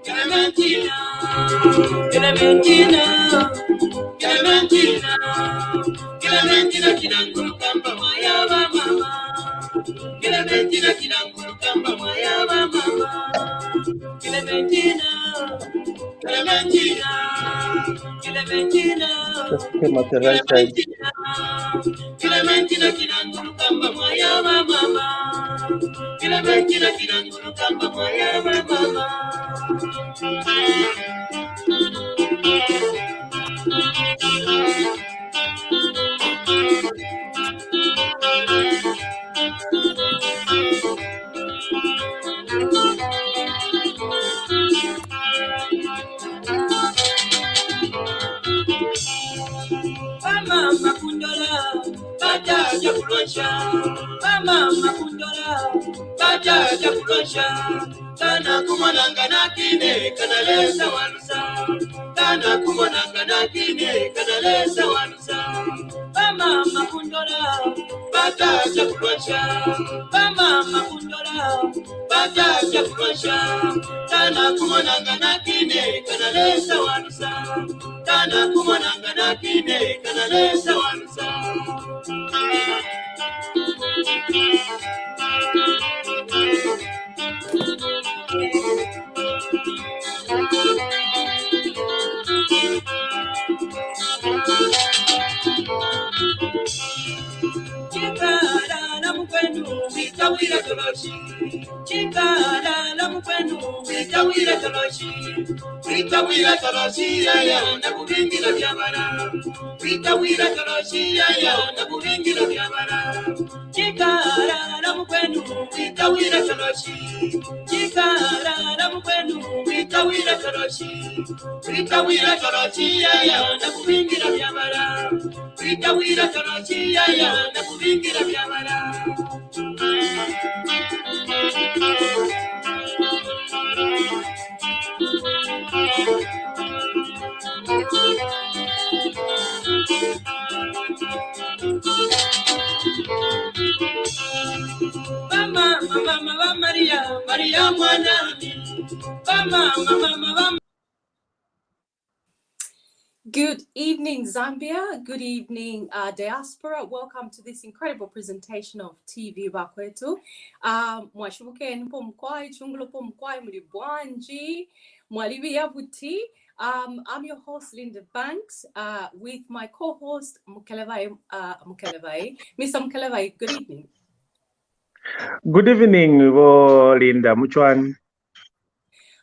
Clementina, Clementina, Clementina, Clementina, Kinanguru Kamba, Mayaba Mama. Clementina, Kinanguru Kamba, Mayaba Mama. Clementina, Clementina, Clementina, Clementina, Clementina, Kinanguru Kamba, Mayaba Mama. Clementina, Kinanguru Kamba, Mayaba Mama. Mama Kundola, Bata Jakulosha, Mama Kundola, Bata Jakulosha, Kana Kumananga Nakine, Kanalesa Wanusa, Kana Kumananga Nakine, Kanalesa Wanusa, Mama Kundola, Bata Jakulosha, Mama Kundola, Bata Jakulosha, Kana Kumananga Nakine, Kanalesa Wanusa, Kana Kumananga Nakine, Kanalesa Wanusa. Chikala na mkwenu witawira toloshi. Chikala na mkwenu witawira toloshi. Witawira toloshi yaya na kubingira byabara. Witawira toloshi yaya na kubingira byabara. Chikala na mkwenu witawira toloshi. Chikala na mkwenu witawira toloshi. Witawira toloshi yaya na kubingira byabara. Witawira toloshi yaya na kubingira byabara. Mama, mama, mama, Maria, Maria, Mwanami. Mama, mama, mama. Good evening, Zambia. Good evening, diaspora. Welcome to this incredible presentation of TVBAKWETU. Mwashubuke nipo mkwai, chungulo po mkwai mlibwanji, mwalibi yabuti. I'm your host, Linda Banks, with my co-host, Mr. Mkelevai, good evening. Good evening, Linda. Muchwan.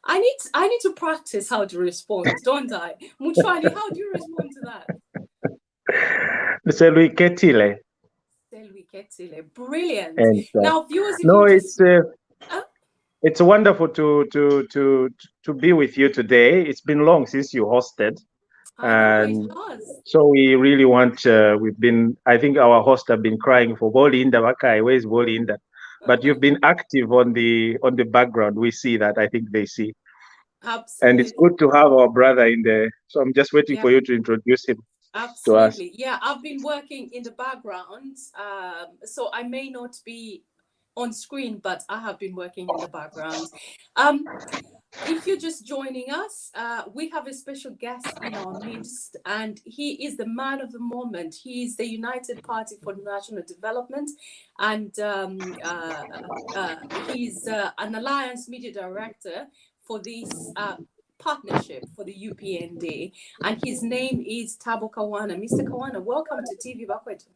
I need to practice how to respond, don't I? Muchwani, how do you respond to that? Selwi Ketile. Selwi Ketile, brilliant. And, now, viewers, if no, you it's it's wonderful to be with you today. It's been long since you hosted, and so we really want. I think our hosts have been crying for Bolinda. Wakai, where's Bolinda? But you've been active on the background. We see that. I think they see. Absolutely. And it's good to have our brother in there. So I'm just waiting for you to introduce him. Absolutely. To us. Yeah, I've been working in the background, so I may not be on screen, but I have been working in the background. If you're just joining us, we have a special guest in our midst, and he is the man of the moment. He is the United Party for National Development, and he's an Alliance Media Director for this partnership for the UPND, and his name is Thabo Kawana. Mr. Kawana, welcome to TVBAKWETU.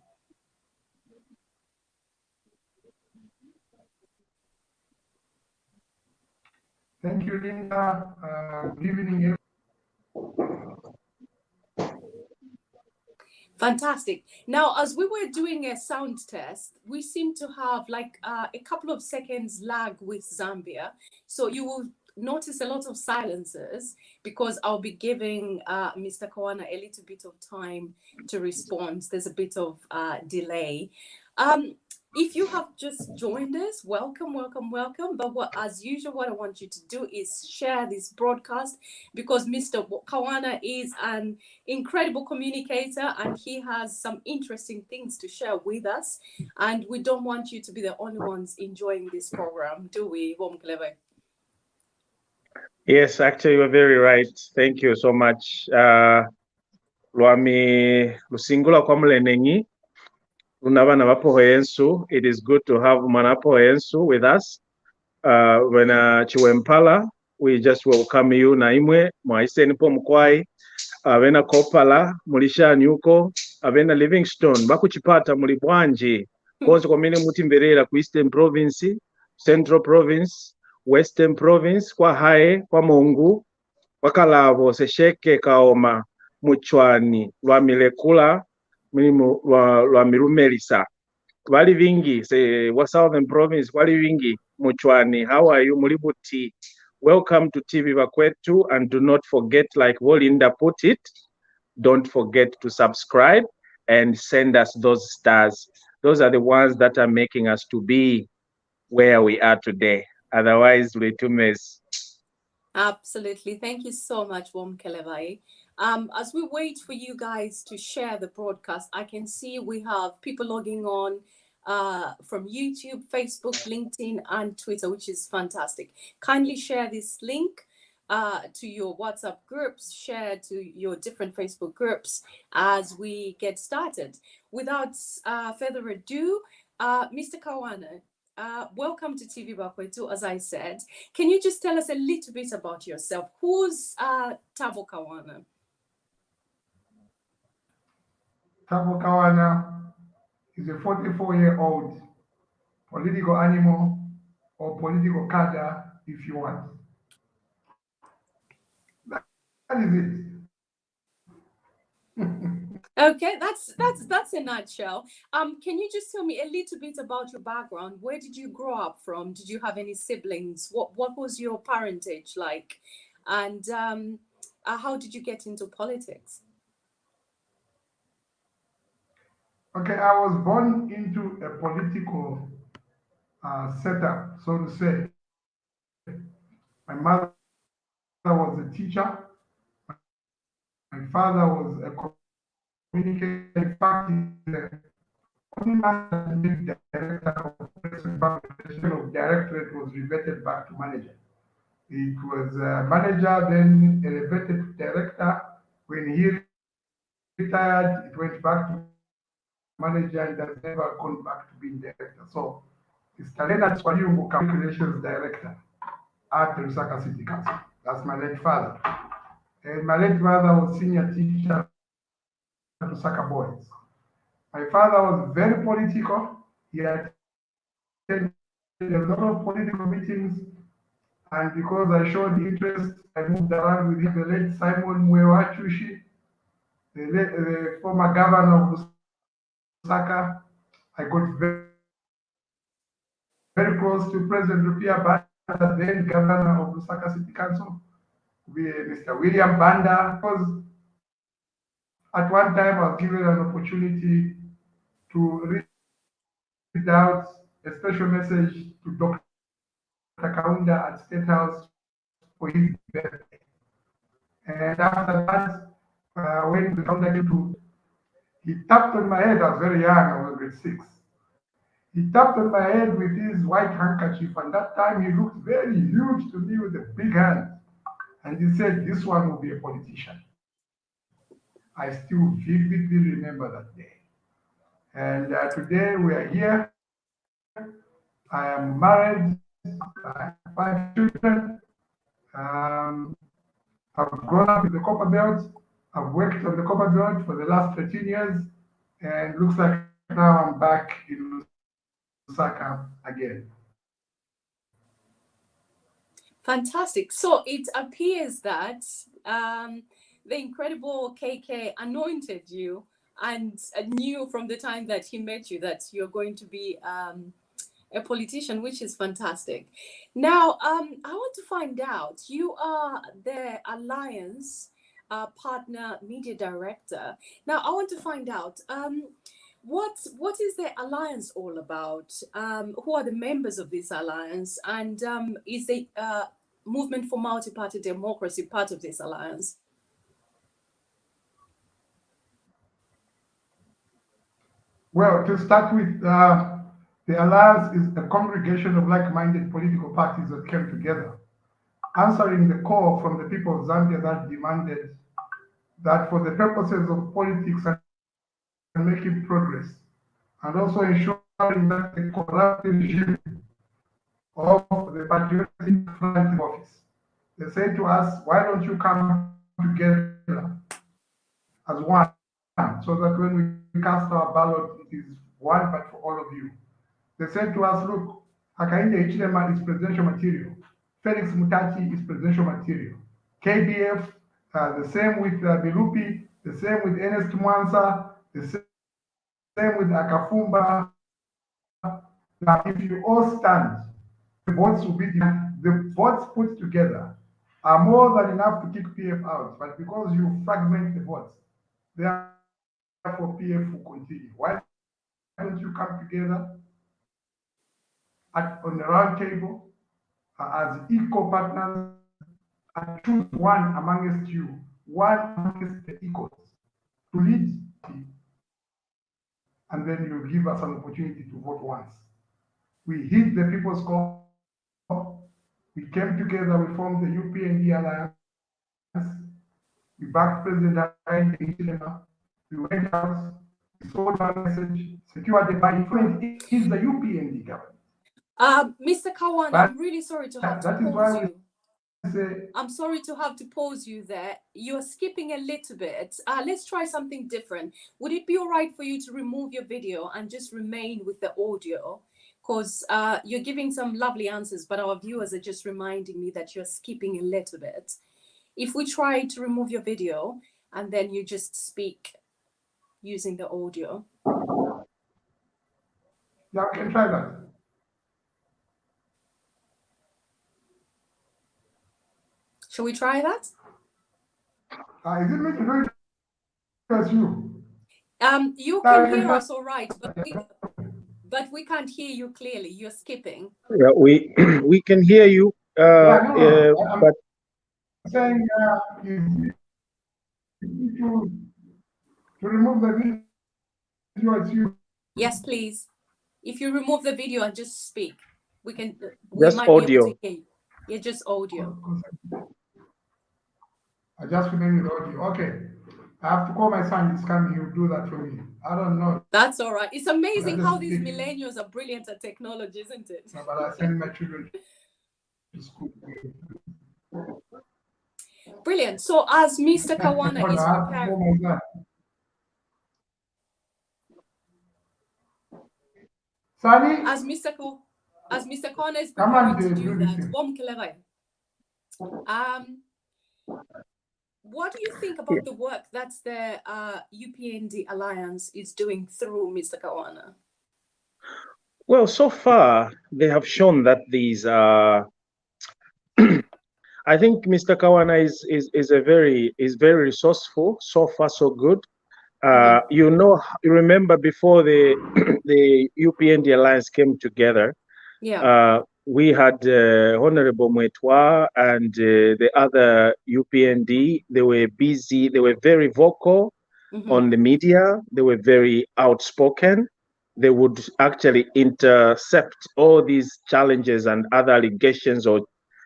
Thank you, Linda. Good evening. Fantastic. Now, as we were doing a sound test, we seem to have like a couple of seconds lag with Zambia. So you will notice a lot of silences because I'll be giving Mr. Kawana a little bit of time to respond. There's a bit of delay. If you have just joined us, welcome, welcome, welcome. But as usual, what I want you to do is share this broadcast because Mr. Kawana is an incredible communicator and he has some interesting things to share with us. And we don't want you to be the only ones enjoying this program, do we, Womkleve? Yes, actually, you're very right. Thank you so much. Lwami lusingula kwa mlenenyi lunabana bapo yensu. It is good to have manapo yensu with us. When Chiwempala, we just welcome you na imwe mwaiseni po mkwai avena Kopala mulisha nyuko avena Livingstone bakuchipata muli bwanji konse komene mutimberera ku Eastern Province, Central Province, Western Province, kwa hae kwa Mungu kwa Kalavo sesheke kaoma muchwani lwa milekula milimu lwa milumelisa wali vingi se wa Southern Province wali vingi muchwani. How are you mulibuti? Welcome to TVBAKWETU, and do not forget, like Volinda put it, don't forget to subscribe and send us those stars. Those are the ones that are making us to be where we are today. Otherwise, we too mess. Absolutely. Thank you so much, Womkelevai. As we wait for you guys to share the broadcast, I can see we have people logging on from YouTube, Facebook, LinkedIn, and Twitter, which is fantastic. Kindly share this link to your WhatsApp groups, share to your different Facebook groups as we get started. Without further ado, Mr. Kawana, welcome to TVBAKWETU, as I said. Can you just tell us a little bit about yourself? Who's Thabo Kawana? Thabo Kawana is a 44-year-old political animal or political cadre, if you want. That is it. Okay, that's a nutshell. Can you just tell me a little bit about your background? Where did you grow up from? Did you have any siblings? What was your parentage like? And how did you get into politics? Okay, I was born into a political setup, so to say. My mother was a teacher. My father was a communicator. In fact, he's the only man that made director of the directorate was reverted back to manager. It was manager, then elevated to director. When he retired, it went back to manager and has never gone back to being director. So Mr. Leonard Swayungu, Public Relations Director at the Lusaka City Council. That's my late father. And my late mother was senior teacher at Lusaka Boys. My father was very political. He attended a lot of political meetings, and because I showed interest, I moved around with him. The late Simon Mwewachushi, the former governor of Lusaka. I got very close to President Rupia Banda, then governor of Lusaka City Council, Mr. William Banda. Because at one time I was given an opportunity to read out a special message to Dr. Kaunda at State House for his birthday. And after that, when the Kaunda came to, he tapped on my head. I was very young, I was grade 6. He tapped on my head with his white handkerchief, and that time he looked very huge to me with a big hand. And he said, "This one will be a politician." I still vividly remember that day. And today we are here. I am married. I have 5 children. I've grown up in the Copper Belt. I've worked on the Copper Belt for the last 13 years. And looks like now I'm back in Lusaka again. Fantastic. So it appears that the incredible KK anointed you and knew from the time that he met you that you're going to be a politician, which is fantastic. Now, I want to find out, you are the Alliance partner media director. Now, I want to find out, what is the Alliance all about? Who are the members of this Alliance? And is the Movement for Multi-Party Democracy part of this Alliance? Well, to start with, the Alliance is a congregation of like-minded political parties that came together answering the call from the people of Zambia that demanded that for the purposes of politics and making progress, and also ensuring that the corrupt regime of the patriotic front office, they said to us, why don't you come together as one, so that when we cast our ballot, it is one but for all of you. They said to us, look, Hakainde Hichilema is presidential material. Felix Mutachi is presidential material. KBF, the same with Bilupi, the same with Ernest Mwansa, the same with Akafumba. Now, if you all stand, the votes will be the votes put together are more than enough to kick PF out. But because you fragment the votes, therefore PF will continue. Why don't you come together on the round table as equal partners and choose one amongst you, one amongst the equals to lead, and then you give us an opportunity to vote once. We hit the people's call. We came together, we formed the UPND Alliance. We backed President Hakainde Hichilema. We went out, we sold our message, secured the influence is the UPND government. Mr. Kawana, I'm really sorry to have to pause you. I'm sorry to have to pause you there. You're skipping a little bit. Let's try something different. Would it be all right for you to remove your video and just remain with the audio? Because you're giving some lovely answers, but our viewers are just reminding me that you're skipping a little bit. If we try to remove your video and then you just speak using the audio. Yeah, we can try that. Shall we try that? Is it me to do it as you? You can hear us all right, but we can't hear you clearly. You're skipping. Yeah, we can hear you, but I'm saying to remove the video as you. Yes, please. If you remove the video and just speak, we just might audio. be able to hear you. Yeah, just audio. I just remain with audio. Okay. I have to call my son. He's coming. He'll do that for me. I don't know. That's all right. It's amazing how these millennials are brilliant at technology, isn't it? No, but I send my children to school. Brilliant. So as Mr. Kawana is preparing... As Mr. Kawana is preparing to do that, what do you think about the work that the UPND Alliance is doing through Mr. Kawana? Well, so far they have shown that these are. I think Mr. Kawana is very resourceful. So far, so good. You remember before the the UPND Alliance came together. Yeah. We had Honorable Mwetwa and the other UPND. They were busy. They were very vocal on the media. They were very outspoken. They would actually intercept all these challenges and other allegations, or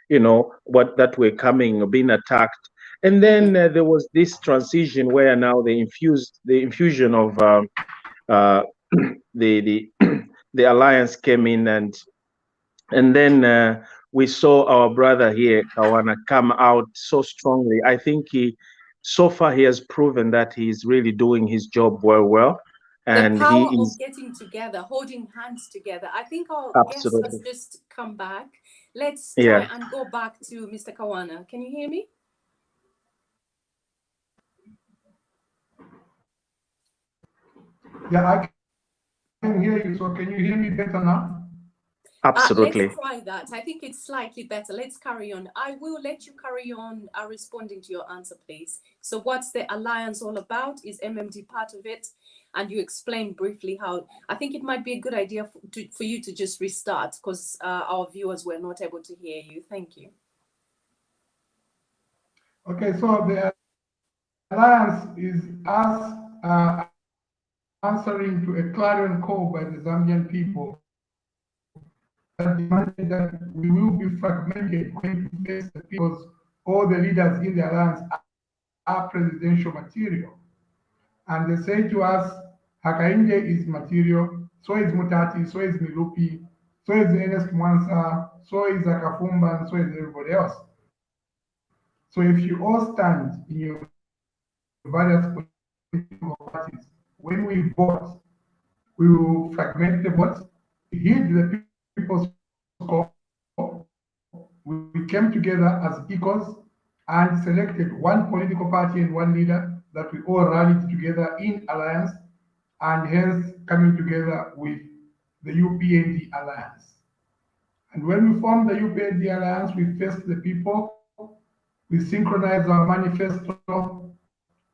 that were coming or being attacked. And then there was this transition where now the infusion of the alliance came in, and then we saw our brother here, Kawana, come out so strongly. I think so far he has proven that he's really doing his job well. And the power of getting together, holding hands together. I think our guest has just come back. Let's try and go back to Mr. Kawana. Can you hear me? Yeah, I can hear you. So can you hear me better now? Absolutely. Let's try that. I think it's slightly better. Let's carry on. I will let you carry on responding to your answer, please. So what's the alliance all about? Is MMD part of it? And you explain briefly how. I think it might be a good idea for you to just restart, because our viewers were not able to hear you. Thank you. Okay, so the alliance is us answering to a clarion call by the Zambian people demanded that we will be fragmented when we face the peoples. All the leaders in the alliance are presidential material. And they say to us, Hakainde is material, so is Mutati, so is Milupi, so is Ernest Mwansa, so is Akafumba, and so is everybody else. So if you all stand in your various political parties, when we vote, we will fragment the vote, heed the people's call. We came together as equals and selected one political party and one leader that we all rallied together in alliance, and hence coming together with the UPND Alliance. And when we formed the UPND Alliance, we faced the people, we synchronized our manifesto,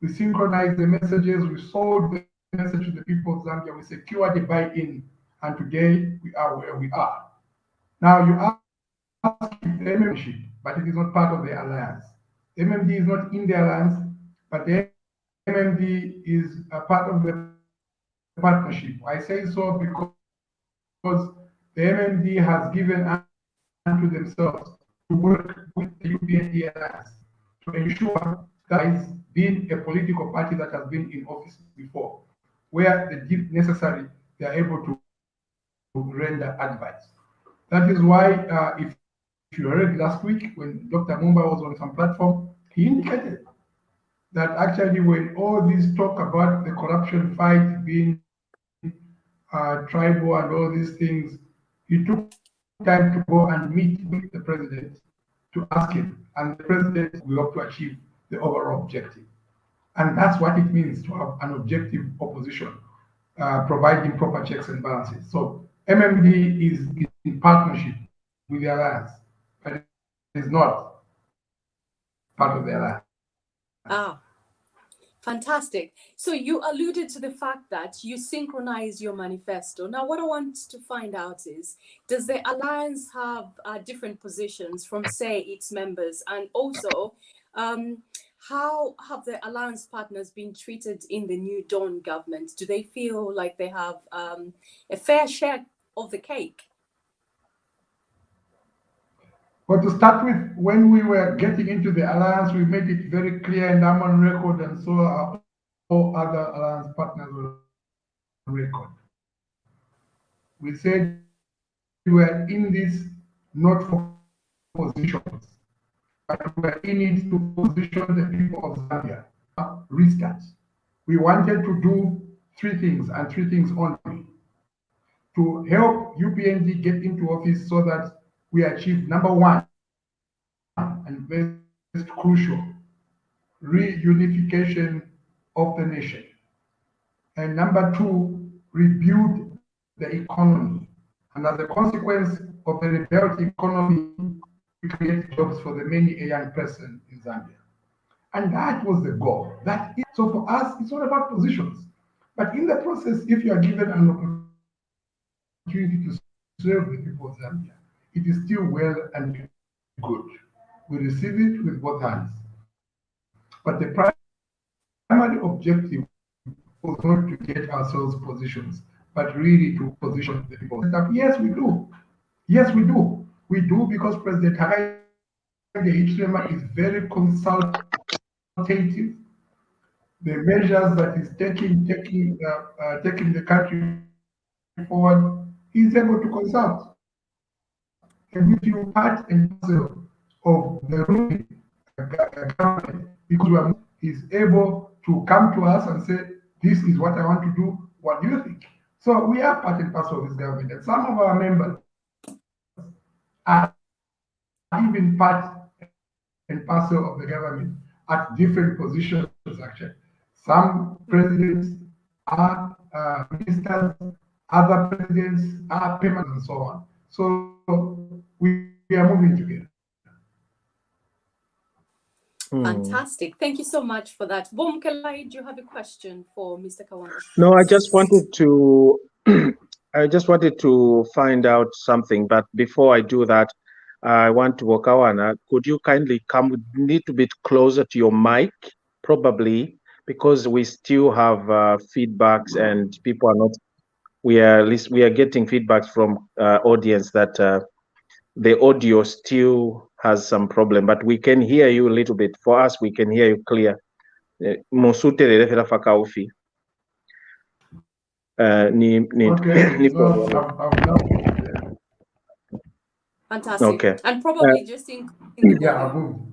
we synchronized the messages, we sold the message to the people of Zambia, we secured the buy-in, and today we are where we are. Now you ask the membership, but it is not part of the alliance. MMD is not in the alliance, but the MMD is a part of the partnership. I say so because the MMD has given unto themselves to work with the UPND Alliance to ensure that it's been a political party that has been in office before, where the deep necessary they are able to render advice. That is why if you heard last week when Dr. Mumba was on some platform, he indicated that actually when all this talk about the corruption fight being tribal and all these things, he took time to go and meet with the president to ask him, and the president will hope to achieve the overall objective. And that's what it means to have an objective opposition, providing proper checks and balances. So MMD is in partnership with the alliance, but it is not part of the alliance. Ah, fantastic. So you alluded to the fact that you synchronize your manifesto. Now, what I want to find out is, does the alliance have different positions from, say, its members? And also, how have the alliance partners been treated in the New Dawn government? Do they feel like they have a fair share of the cake? But to start with, when we were getting into the alliance, we made it very clear, and I'm on record, and so are all other alliance partners were on record. We said we were in this not for positions, but we were in it to position the people of Zambia. Restart. We wanted to do three things, and three things only. To help UPND get into office so that we achieve number one, and very crucial, reunification of the nation. And number two, rebuild the economy. And as a consequence of the rebuilt economy, we create jobs for the many young person in Zambia. And that was the goal. So for us, it's all about positions. But in the process, if you are given an opportunity to serve the people of Zambia, it is still well and good. We receive it with both hands. But the primary objective was not to get ourselves positions, but really to position the people. Yes, we do. Yes, we do. We do because President Hakainde Hichilema is very consultative. The measures that he's taking the country forward, he's able to consult. And we feel part and parcel of the ruling government because he's able to come to us and say, this is what I want to do, what do you think? So we are part and parcel of this government, and some of our members are even part and parcel of the government at different positions actually. Some presidents are ministers, other presidents are permanent and so on. So we are moving together. Fantastic. Thank you so much for that. Bomkelai, do you have a question for Mr. Kawana? No, I just wanted to find out something, but before I do that, I want to Kawana, could you kindly come a little bit closer to your mic, probably, because we still have feedbacks and people are not we are getting feedbacks from audience that the audio still has some problem, but we can hear you a little bit. For us, we can hear you clear. Fantastic. Okay. And probably just in the volume.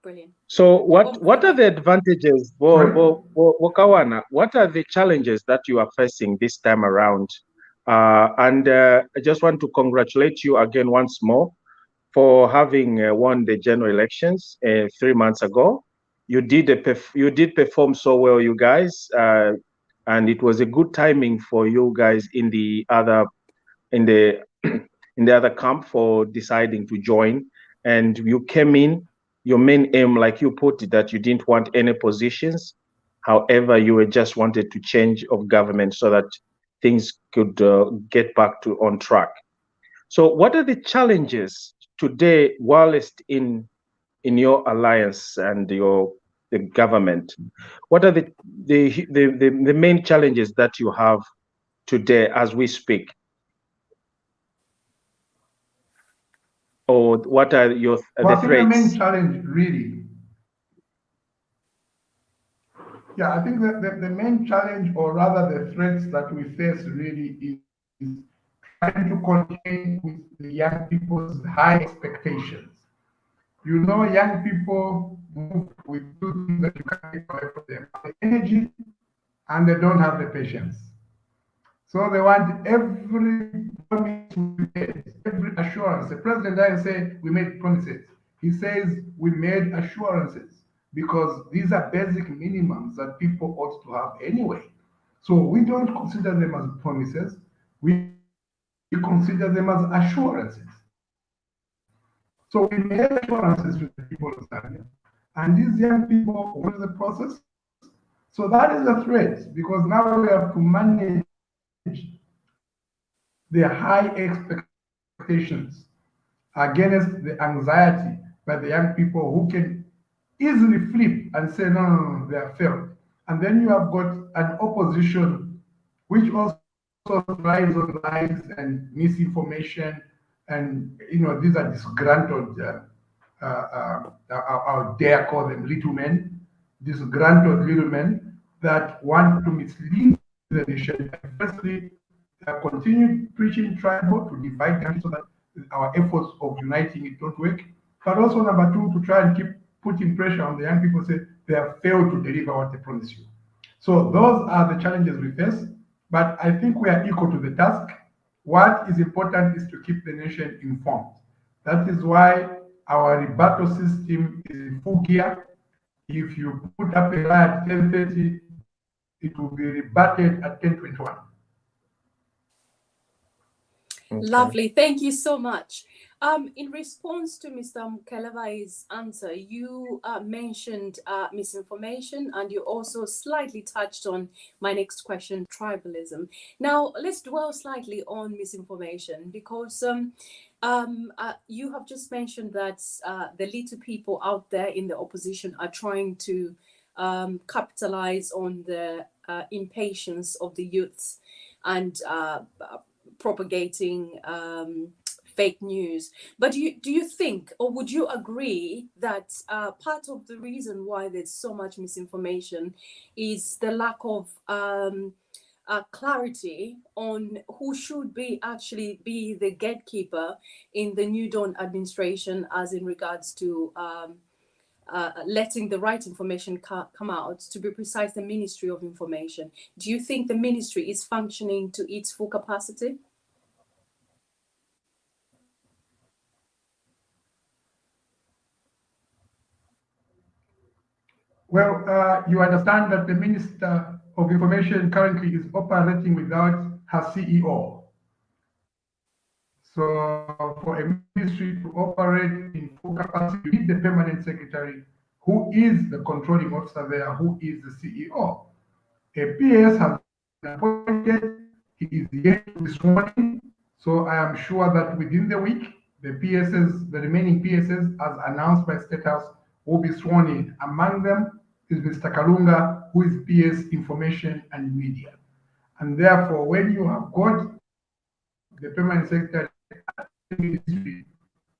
Brilliant. So what are the advantages, Kawana? What are the challenges that you are facing this time around? And I just want to congratulate you again once more for having won the general elections 3 months ago. You did perform so well, you guys, and it was a good timing for you guys in the other camp for deciding to join, and you came in. Your main aim, like you put it, that you didn't want any positions. However, you were just wanted to change of government so that things could get back to on track. So what are the challenges today, whilst in your alliance and the government? What are the main challenges that you have today as we speak? Or what are your the threats? The main challenge, really. Yeah, I think that the main challenge, or rather the threats that we face, really is trying to contain with the young people's high expectations. You know, young people move with two things that you can't take away from them: the energy, and they don't have the patience. So they want every promise we made, every assurance. The president doesn't say we made promises. He says we made assurances, because these are basic minimums that people ought to have anyway. So we don't consider them as promises. We consider them as assurances. So we made assurances with the people of Zambia. And these young people went the process. So that is a threat, because now we have to manage the high expectations against the anxiety by the young people, who can easily flip and say, no, no, no, they have failed. And then you have got an opposition which also thrives on lies and misinformation. And, you know, these are disgruntled, I dare call them little men, disgruntled little men that want to mislead the nation. Firstly, continue preaching tribal to divide country so that our efforts of uniting it don't work. But also, number two, to try and keep putting pressure on the young people, say they have failed to deliver what they promised you. So those are the challenges we face. But I think we are equal to the task. What is important is to keep the nation informed. That is why our rebuttal system is in full gear. If you put up a lie at 10:30, it will be rebutted at 10:21. Okay. Lovely, thank you so much. In response to Mr. Mkelevai's answer, you mentioned misinformation, and you also slightly touched on my next question, tribalism. Now, let's dwell slightly on misinformation, because you have just mentioned that the little people out there in the opposition are trying to capitalize on the impatience of the youths and propagating fake news. But do you think, or would you agree that part of the reason why there's so much misinformation is the lack of clarity on who should actually be the gatekeeper in the New Dawn administration, as in regards to letting the right information come out? To be precise, the Ministry of Information. Do you think the ministry is functioning to its full capacity? Well, you understand that the Minister of Information currently is operating without her CEO. So for a ministry to operate in full capacity, you need the permanent secretary, who is the controlling officer there, who is the CEO. A PS has been appointed, he is yet to be sworn in. So I am sure that within the week, the PSs, the remaining PSs, as announced by State House, will be sworn in. Among them is Mr. Kalunga, who is PS Information and Media. And therefore, when you have got the permanent secretary at the ministry,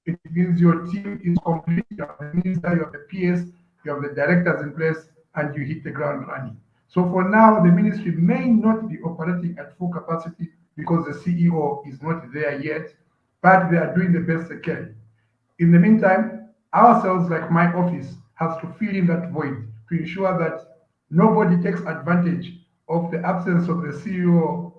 it means your team is complete. You have the minister, you have the PS, you have the directors in place, and you hit the ground running. So for now, the ministry may not be operating at full capacity because the CEO is not there yet, but they are doing the best they can. In the meantime, ourselves, like my office, has to fill in that void to ensure that nobody takes advantage of the absence of the CEO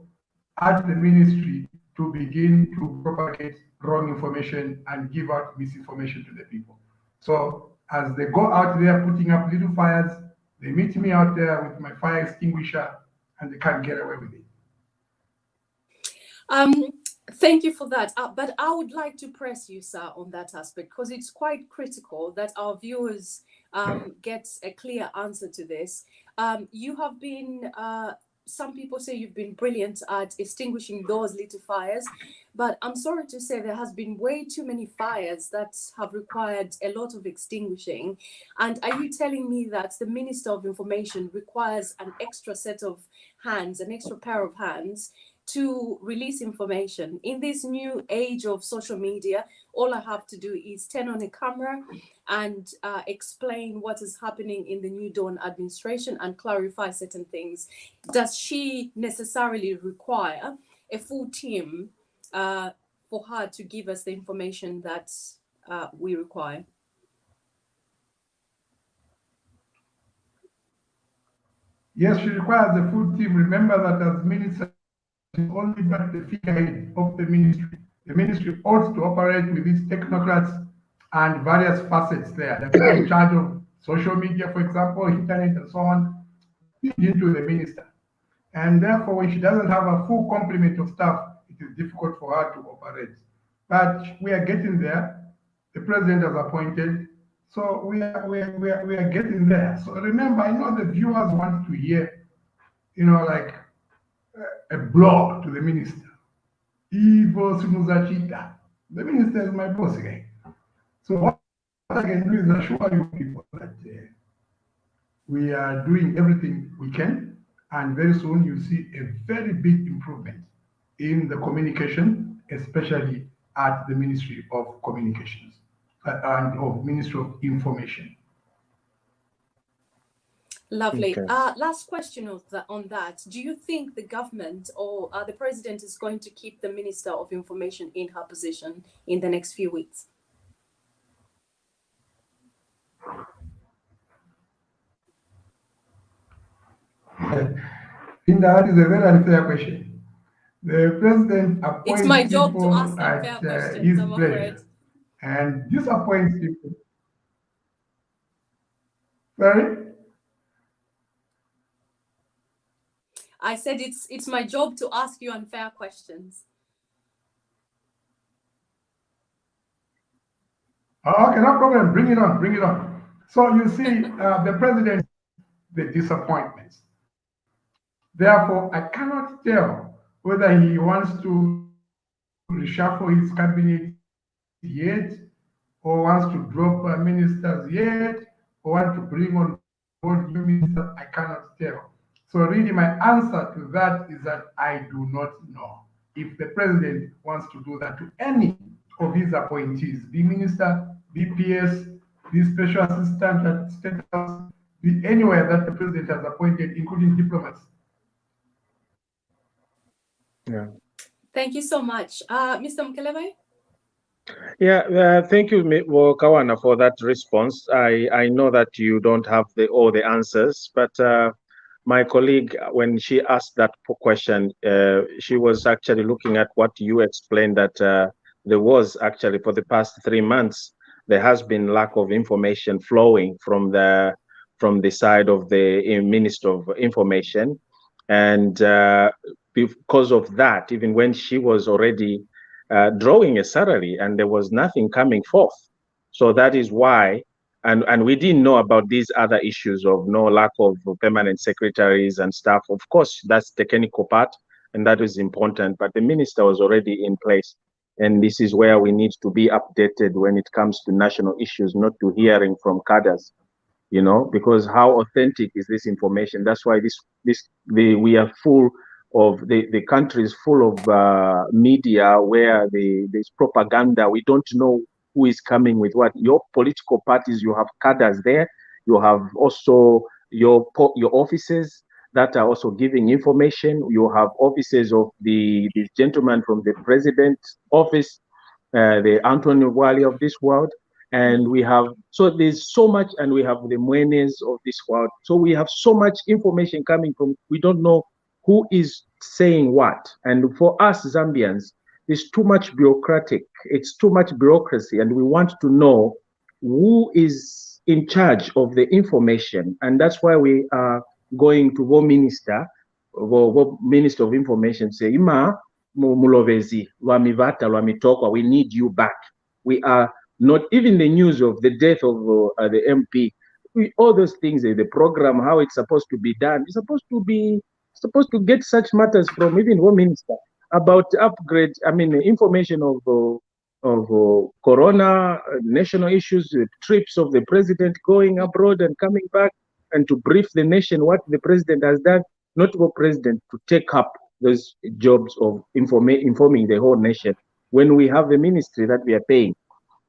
at the ministry to begin to propagate wrong information and give out misinformation to the people. So as they go out there putting up little fires, they meet me out there with my fire extinguisher and they can't get away with it. Thank you for that. But I would like to press you, sir, on that aspect, because it's quite critical that our viewers get a clear answer to this. You have been, some people say you've been brilliant at extinguishing those little fires, but I'm sorry to say there has been way too many fires that have required a lot of extinguishing. And are you telling me that the Minister of Information requires an extra set of hands, an extra pair of hands, to release information? In this new age of social media, all I have to do is turn on a camera and explain what is happening in the New Dawn administration and clarify certain things. Does she necessarily require a full team for her to give us the information that we require? Yes, she requires a full team. Remember that as minister, only but the figurehead of the ministry. The ministry ought to operate with its technocrats and various facets there. The people in charge of social media, for example, internet and so on, into the minister. And therefore, when she doesn't have a full complement of staff, it is difficult for her to operate. But we are getting there. The president has appointed. So we are getting there. So remember, I know the viewers want to hear, like a blow to the minister. Evil Simuzachita. The minister is my boss again. So what I can do is assure you people that we are doing everything we can, and very soon you see a very big improvement in the communication, especially at the Ministry of Communications and of Ministry of Information. Lovely. Okay. Last question on that. Do you think the government or the president is going to keep the Minister of Information in her position in the next few weeks? That is a very unfair question. The president appoints it's my job people to ask unfair questions, his I'm pleasure, and disappoints people. Sorry? I said it's my job to ask you unfair questions. Okay, no problem. Bring it on. Bring it on. So you see, the president, the disappointments. Therefore, I cannot tell whether he wants to reshuffle his cabinet yet, or wants to drop ministers yet, or want to bring on board new ministers. I cannot tell. So really my answer to that is that I do not know. If the president wants to do that to any of his appointees, be minister, be PS, be special assistant at State House, be anywhere that the president has appointed, including diplomats. Yeah. Thank you so much. Mr. Mkelebe? Yeah, thank you, Kawana, for that response. I know that you don't have all the answers, but my colleague, when she asked that question, she was actually looking at what you explained, that there was actually for the past 3 months, there has been lack of information flowing from the side of the Minister of Information. And because of that, even when she was already drawing a salary and there was nothing coming forth. So that is why, and we didn't know about these other issues of no lack of permanent secretaries and stuff. Of course, that's the technical part, and that is important, but the minister was already in place. And this is where we need to be updated when it comes to national issues, not to hearing from cadres, because how authentic is this information? That's why we are full the country is full of media where there's propaganda. We don't know who is coming with what. Your political parties, you have cadres there. You have also your offices that are also giving information. You have offices of the gentleman from the president's office, the Antonio Wali of this world. And we have, so there's so much, and we have the Mwenes of this world. So we have so much information coming from, we don't know who is saying what. And for us Zambians, it's too much bureaucratic. It's too much bureaucracy. And we want to know who is in charge of the information. And that's why we are going to the minister of information, say, Ima Mulovezi, Lwamivata, Lwamitokwa, we need you back. We are not even the news of the death of the MP, all those things, the program, how it's supposed to be done, it's supposed to get such matters from even one minister about upgrade. I mean, information of corona, national issues, trips of the president going abroad and coming back, and to brief the nation what the president has done. Not the president to take up those jobs of informing the whole nation when we have the ministry that we are paying.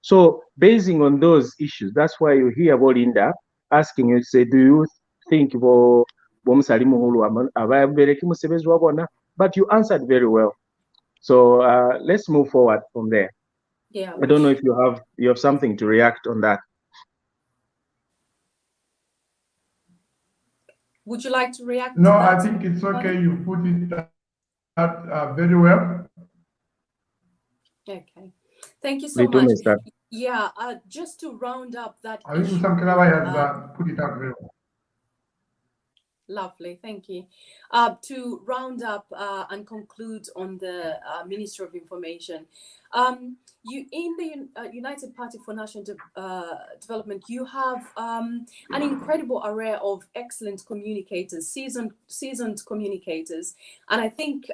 So basing on those issues, that's why you hear Bolinda asking you, say, do you think but you answered very well. So let's move forward from there. Yeah. I don't know if you have something to react on that. Would you like to react? No, I think it's okay. You put it very well. Okay. Thank you so much. Yeah, just to round up that I think Sam Kelawa has put it out very well. Lovely, thank you. To round up and conclude on the Minister of Information, you in the United Party for National Development, you have an incredible array of excellent communicators, seasoned communicators, and I think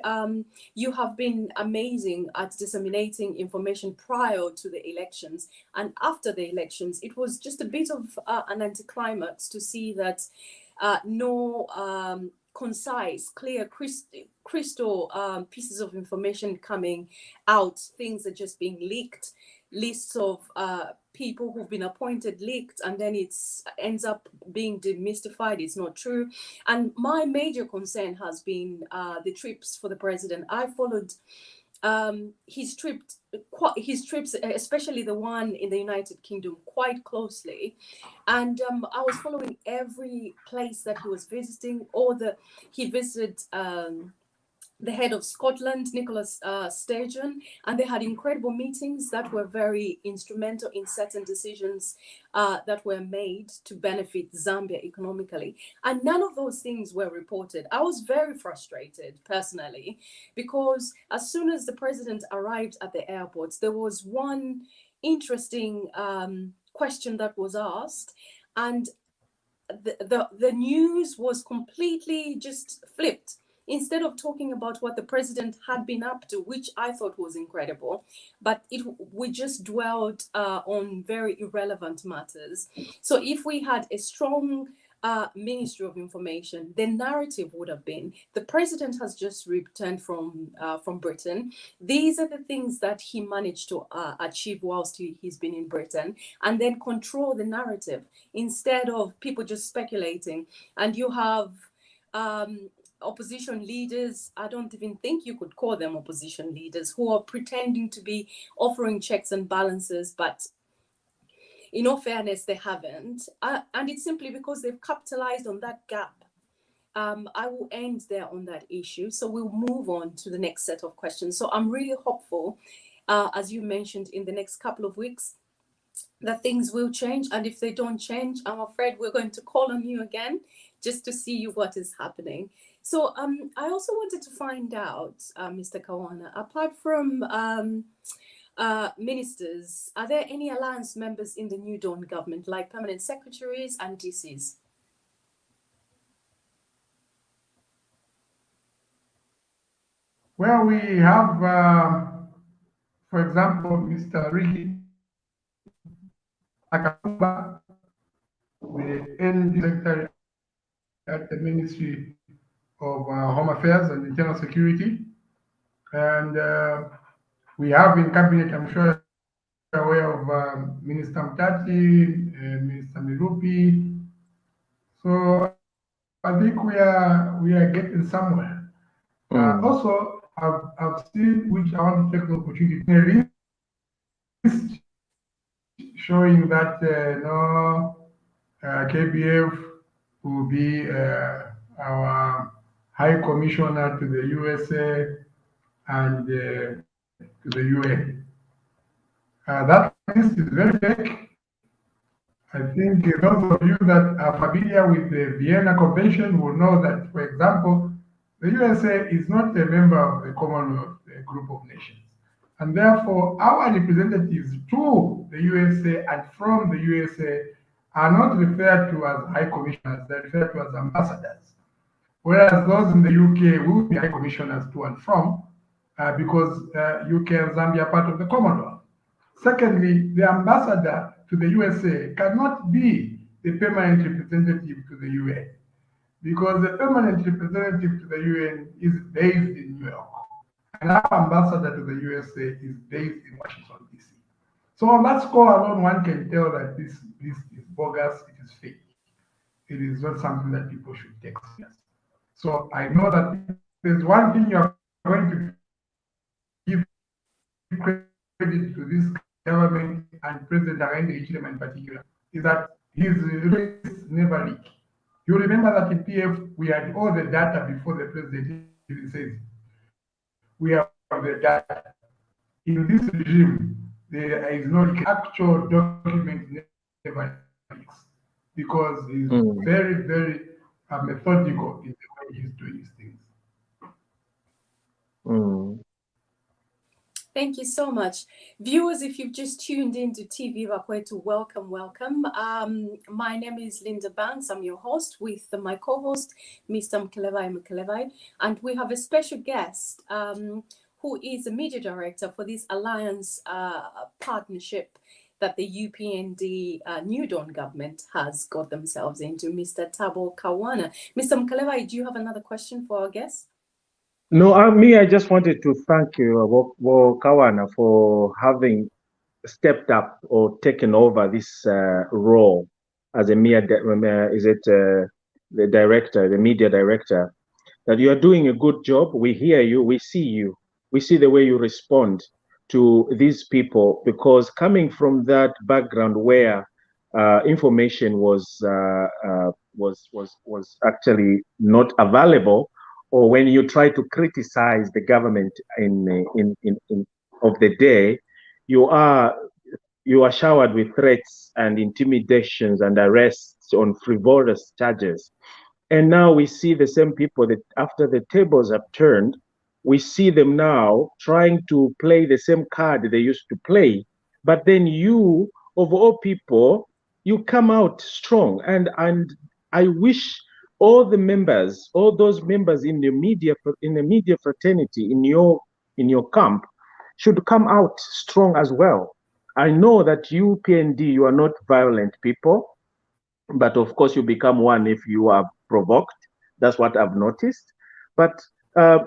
you have been amazing at disseminating information prior to the elections, and after the elections, it was just a bit of an anticlimax to see that no concise, clear, crystal pieces of information coming out. Things are just being leaked. Lists of people who've been appointed leaked, and then it ends up being demystified. It's not true. And my major concern has been the trips for the president. I followed his trips, especially the one in the United Kingdom, quite closely, and I was following every place that he was visiting. He visited the head of Scotland, Nicholas Sturgeon, and they had incredible meetings that were very instrumental in certain decisions that were made to benefit Zambia economically. And none of those things were reported. I was very frustrated personally, because as soon as the president arrived at the airport, there was one interesting question that was asked, and the news was completely just flipped. Instead of talking about what the president had been up to, which I thought was incredible, but we just dwelled on very irrelevant matters. So if we had a strong Ministry of Information, the narrative would have been, the president has just returned from Britain. These are the things that he managed to achieve whilst he's been in Britain, and then control the narrative instead of people just speculating. And you have opposition leaders, I don't even think you could call them opposition leaders, who are pretending to be offering checks and balances, but in all fairness, they haven't. And it's simply because they've capitalized on that gap. I will end there on that issue. So we'll move on to the next set of questions. So I'm really hopeful, as you mentioned, in the next couple of weeks, that things will change. And if they don't change, I'm afraid we're going to call on you again just to see what is happening. So I also wanted to find out, Mr. Kawana, apart from ministers, are there any alliance members in the New Dawn government, like permanent secretaries and DCs? Well, we have, for example, Mr. Ricky Akamba, the ND Secretary at the Ministry of Home Affairs and Internal Security. And we have in cabinet, I'm sure you're aware of Minister Mtati, Minister Mirupi. So I think we are getting somewhere. Also, I've seen, which I want to take the opportunity, a list showing that KBF will be our High Commissioner to the USA and to the UN. That list is very fake. I think those of you that are familiar with the Vienna Convention will know that, for example, the USA is not a member of the Commonwealth group of nations. And therefore, our representatives to the USA and from the USA are not referred to as high commissioners, they're referred to as ambassadors. Whereas those in the UK will be high commissioners to and from, because UK and Zambia are part of the Commonwealth. Secondly, the ambassador to the USA cannot be the permanent representative to the UN, because the permanent representative to the UN is based in New York, and our ambassador to the USA is based in Washington, D.C. So on that score alone, one can tell that this is bogus, it is fake. It is not something that people should take seriously. So I know that there's one thing you're going to give credit to this government and President Arende Hichilema in particular, is that his lists never leak. You remember that in PF, we had all the data before the president even says, we have the data. In this regime, there is no actual document never leaks, because he's very, very methodical in the way he's doing his things. Thank you so much. Viewers, if you've just tuned into TVBAKWETU, welcome, welcome. My name is Linda Banks. I'm your host with my co-host, Mr. Mkelevai, and we have a special guest who is a media director for this alliance partnership that the UPND New Dawn government has got themselves into, Mr. Thabo Kawana. Mr. Mkelevai, do you have another question for our guest? No, I just wanted to thank you, Kawana, for having stepped up or taken over this role as a media the director, the media director. That you are doing a good job. We hear you, we see you, we see the way you respond to these people, because coming from that background where information was actually not available, or when you try to criticize the government of the day, you are showered with threats and intimidations and arrests on frivolous charges. And now we see the same people that after the tables have turned, we see them now trying to play the same card they used to play. But then you, of all people, you come out strong. And I wish all the members, all those members in the media fraternity in your camp should come out strong as well. I know that UPND, you are not violent people, but of course you become one if you are provoked. That's what I've noticed. But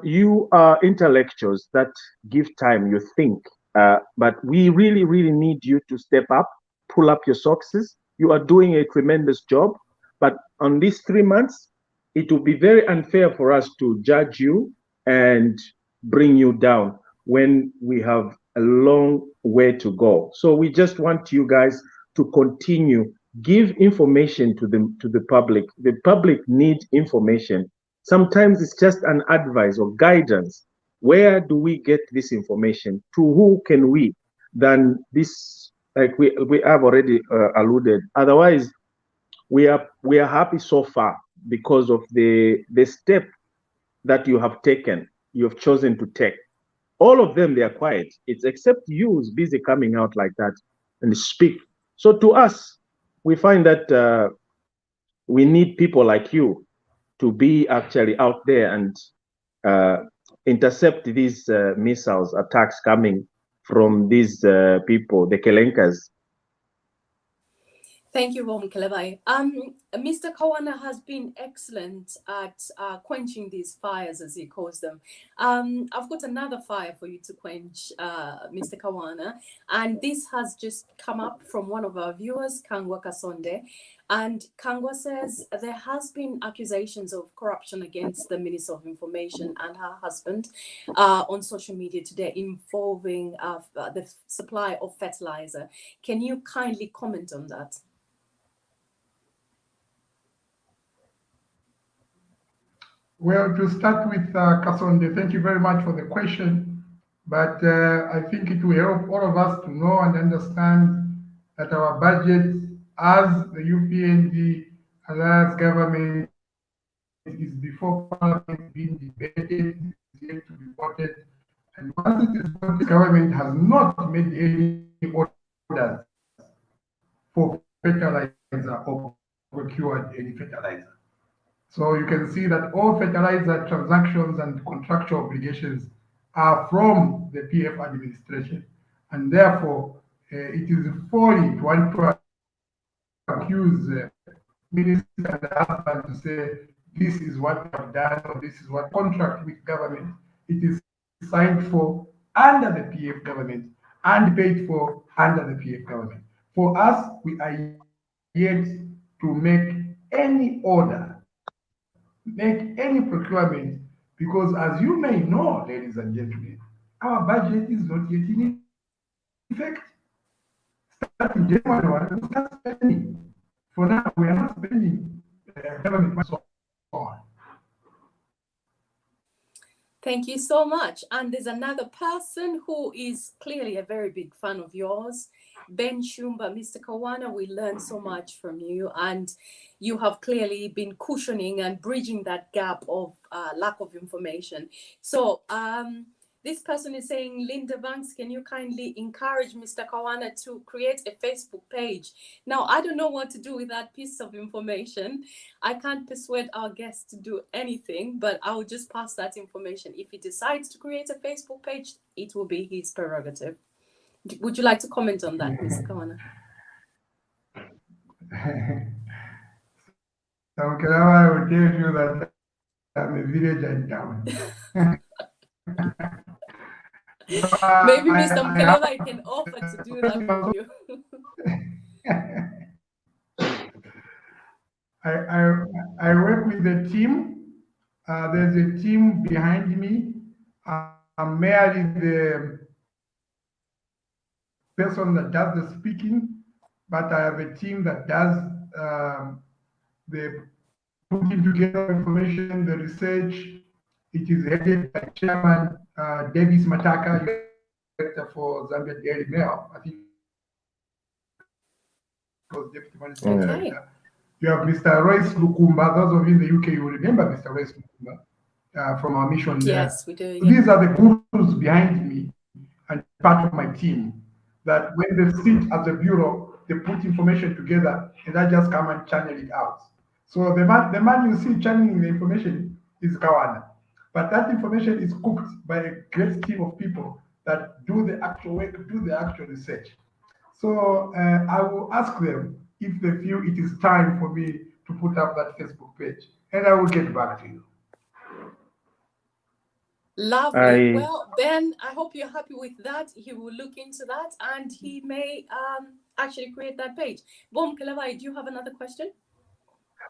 you are intellectuals that give time, you think. But we really, really need you to step up, pull up your socks. You are doing a tremendous job. But on these 3 months, it will be very unfair for us to judge you and bring you down when we have a long way to go. So we just want you guys to continue, give information to the public. The public needs information. Sometimes it's just an advice or guidance. Where do we get this information? To who can we? Than this, like we have already alluded. Otherwise, we are happy so far because of the step that you have taken, you have chosen to take. All of them, they are quiet. It's except you who's busy coming out like that and speak. So to us, we find that we need people like you to be actually out there and intercept these missiles attacks coming from these people, the Kelenkas. Thank you, Rom Kelebai. Mr. Kawana has been excellent at quenching these fires, as he calls them. I've got another fire for you to quench, Mr. Kawana, and this has just come up from one of our viewers, Kangwa Kasonde. And Kangwa says there has been accusations of corruption against the Minister of Information and her husband on social media today involving the supply of fertilizer. Can you kindly comment on that? Well, to start with, Kasonde, thank you very much for the question. But I think it will help all of us to know and understand that our budget as the UPND Alliance government is before Parliament being debated, is yet to be voted. And once it is voted, the government has not made any orders for fertilizer or procured any fertilizer. So you can see that all fertilizer transactions and contractual obligations are from the PF administration. And therefore, it is folly to want to accuse minister and the husband to say, this is what we have done, or this is what contract with government. It is signed for under the PF government and paid for under the PF government. For us, we are yet to make any order, make any procurement, because as you may know, ladies and gentlemen, our budget is not yet in effect. Starting January 1, we start spending. For now, we are not spending government money so on. Thank you so much. And there's another person who is clearly a very big fan of yours, Ben Shumba. Mr. Kawana, we learned so much from you, and you have clearly been cushioning and bridging that gap of lack of information. So this person is saying, Linda Banks, can you kindly encourage Mr. Kawana to create a Facebook page? Now, I don't know what to do with that piece of information. I can't persuade our guests to do anything, but I'll just pass that information. If he decides to create a Facebook page, it will be his prerogative. Would you like to comment on that, Mr. Kawana? So, I will tell you that I'm a village and town. Maybe Mr. Mkeleva can offer to do that for you. I work with a team. There's a team behind me. I'm merely the person that does the speaking, but I have a team that does the putting together information, the research. It is headed by Chairman Davis Mataka, director for Zambia Daily Mail. I think it was deputy managing director. You have Mr. Royce Lukumba. Those of you in the UK, you will remember Mr. Royce Lukumba from our mission there. Yes, we do. So these are the gurus behind me and part of my team, that when they sit at the bureau, they put information together and I just come and channel it out. So the man you see channeling the information is Kawana. But that information is cooked by a great team of people that do the actual work, do the actual research. So I will ask them if they feel it is time for me to put up that Facebook page, and I will get back to you. Lovely. Well, Ben, I hope you're happy with that. He will look into that, and he may actually create that page. Bom Kelevai, do you have another question?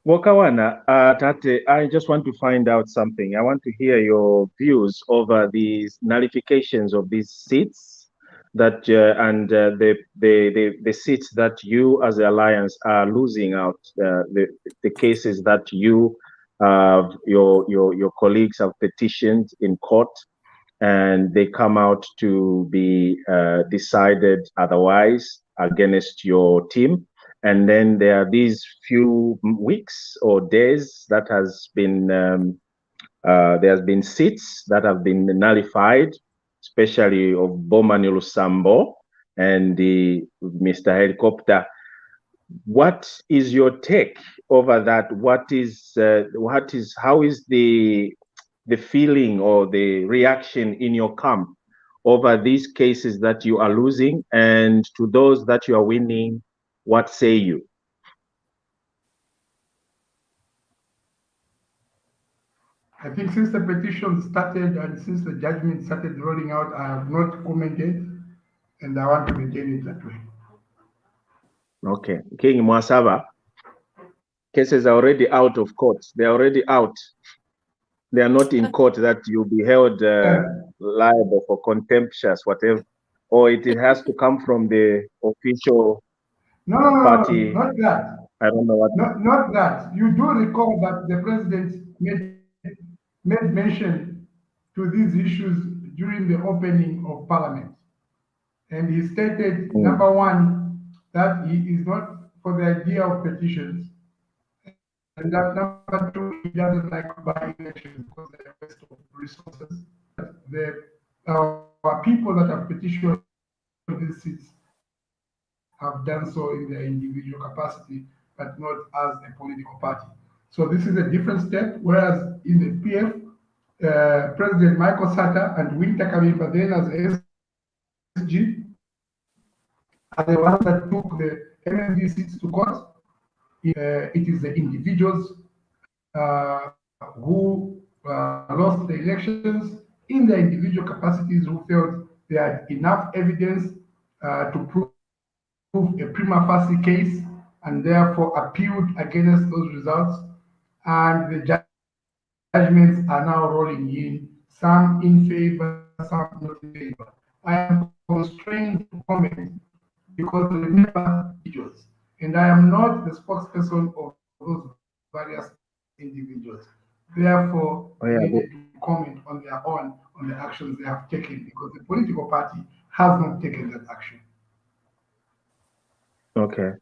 Well, Kawana, Tate, I just want to find out something. I want to hear your views over these nullifications of these seats that and the seats that you as the alliance are losing out. The cases that you your colleagues have petitioned in court, and they come out to be decided otherwise against your team. And then there are these few weeks or days that has been there has been seats that have been nullified, especially of Bomani Lusambo and the Mr. Helicopter. What is your take over that? How is the feeling or the reaction in your camp over these cases that you are losing, and to those that you are winning? What say you? I think since the petition started and since the judgment started rolling out, I have not commented, and I want to maintain it that way. Okay. King Mwasaba, cases are already out of court. They're already out. They are not in court that you'll be held liable for contemptuous, whatever. Or it has to come from the official party. No, not that. I don't know what. Not that. You do recall that the president made mention to these issues during the opening of parliament. And he stated, number one, that he is not for the idea of petitions. And that number two, he doesn't like by-elections because they're a waste of resources. Our people that have petitioned these seats have done so in their individual capacity, but not as a political party. So this is a different step, whereas in the PF, President Michael Sata and Winter Kabimba, then as SG, are the ones that took the MND seats to court. It is the individuals who lost the elections in their individual capacities who felt they had enough evidence to prove a prima facie case and therefore appealed against those results. And the judgments are now rolling in, some in favor, some not in favor. I am constrained to comment because remember individuals, and I am not the spokesperson of those various individuals. Therefore, they needed to comment on their own on the actions they have taken because the political party has not taken that action. Okay.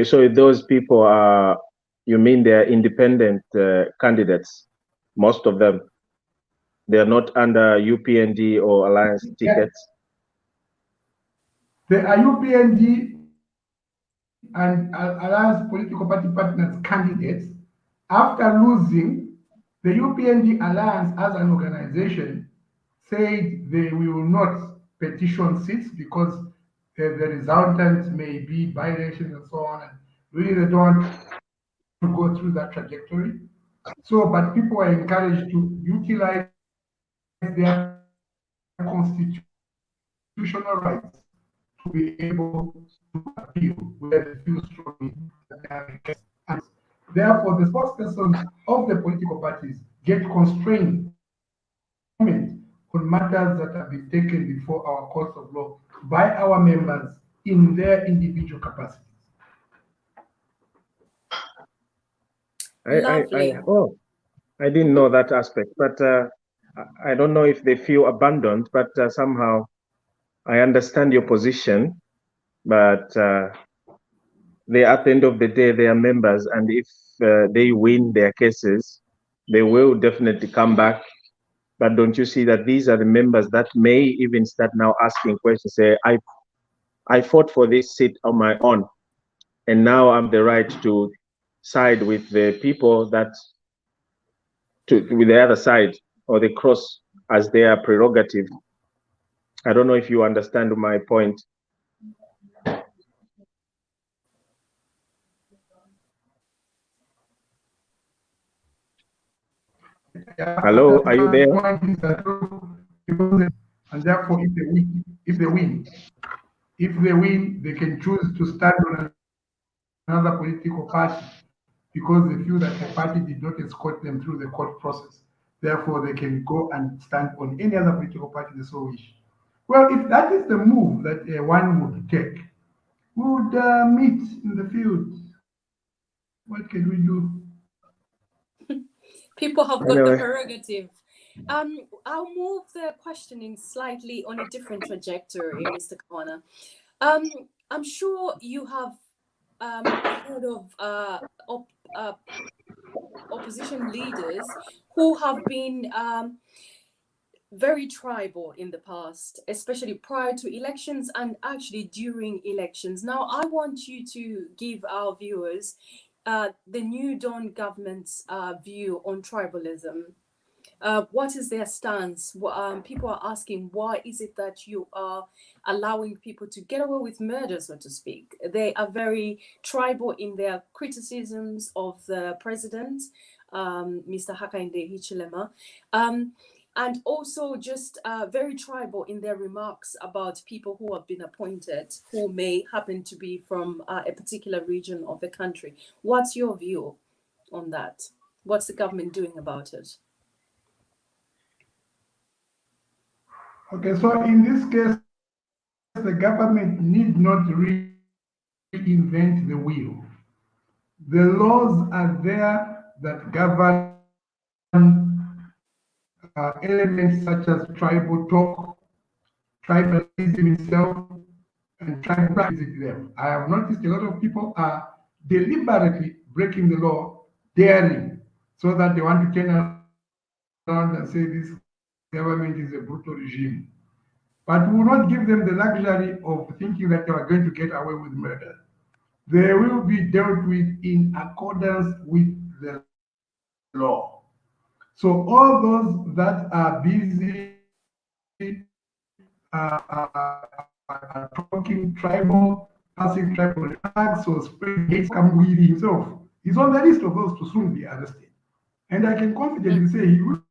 So those people are, you mean they're independent candidates, most of them? They're not under UPND or Alliance tickets? They are UPND and Alliance political party partners candidates. After losing, the UPND Alliance as an organization said they will not petition seats because the resultants may be by-elections and so on, and really they don't want to go through that trajectory. So, but people are encouraged to utilize their constitutional rights to be able to appeal where they feel strongly that they have a case. And therefore, the spokespersons of the political parties get constrained on matters that have been taken before our courts of law by our members in their individual capacities. I didn't know that aspect, but I don't know if they feel abandoned, but somehow I understand your position, but they, at the end of the day, they are members, and if they win their cases, they will definitely come back. But don't you see that these are the members that may even start now asking questions, say, I fought for this seat on my own, and now I'm the right to side with the people that, with the other side, or they cross as their prerogative. I don't know if you understand my point. Hello, are you there? And therefore, if they win, they can choose to stand on another political party because they feel that the party did not escort them through the court process. Therefore, they can go and stand on any other political party they so wish. Well, if that is the move that one would take, we would meet in the field. What can we do? People have got the prerogative. I'll move the questioning slightly on a different trajectory, Mr. Kawana. I'm sure you have heard of opposition leaders who have been very tribal in the past, especially prior to elections and actually during elections. Now, I want you to give our viewers the New Dawn government's view on tribalism. What is their stance? People are asking, why is it that you are allowing people to get away with murder, so to speak? They are very tribal in their criticisms of the president. Mr. Hakainde Hichilema. And also just very tribal in their remarks about people who have been appointed who may happen to be from a particular region of the country. What's your view on that? What's the government doing about it? Okay, so in this case, the government need not reinvent the wheel. The laws are there that govern elements such as tribal talk, tribalism itself, and tribal practices them. I have noticed a lot of people are deliberately breaking the law, daring, so that they want to turn around and say this government is a brutal regime. But we will not give them the luxury of thinking that they are going to get away with murder. They will be dealt with in accordance with the law. So all those that are busy talking tribal, passing tribal remarks or spreading hate, Kamwili himself is on the list of those to soon be arrested. And I can confidently say he will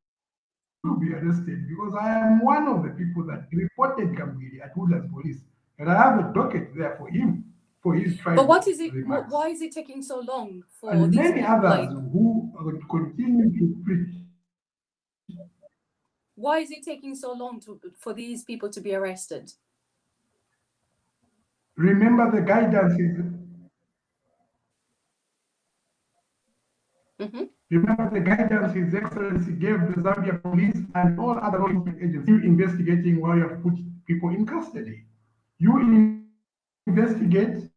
be arrested because I am one of the people that reported Kamwili at Woodlands Police, and I have a docket there for him for his tribal. But what is it? Why is it taking so long for and these many people, others who continue to preach? Why is it taking so long for these people to be arrested? Remember the guidance is. Remember the guidance His Excellency gave the Zambia police and all other law enforcement agencies. You investigating while you have put people in custody. You investigate,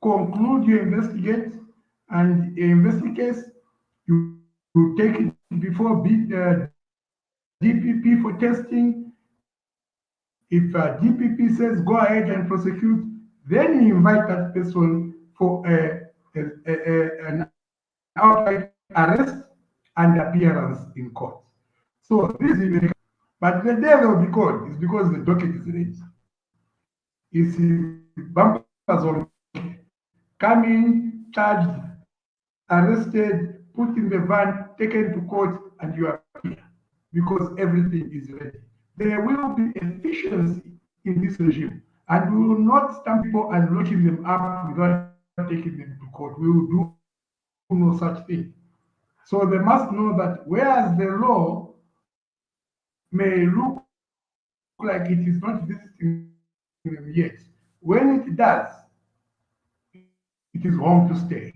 conclude you investigate, and investigate. You take it before DPP for testing. If DPP says go ahead and prosecute, then you invite that person for an outright arrest and appearance in court. So this is, but the day they will be called is because the docket is ready. It's bumpers on coming, charged, arrested, put in the van, taken to court, and you are here because everything is ready. There will be efficiency in this regime, and we will not stamp people and locking them up without taking them to court. We will do no such thing. So they must know that whereas the law may look like it is not visiting them yet, when it does, it is home to stay.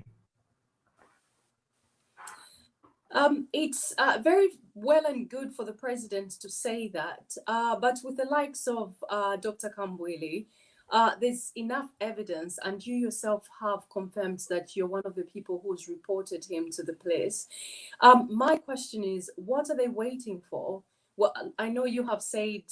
It's very well and good for the president to say that, but with the likes of Dr. Kambwili, there's enough evidence, and you yourself have confirmed that you're one of the people who's reported him to the police. My question is, what are they waiting for? Well, I know you have said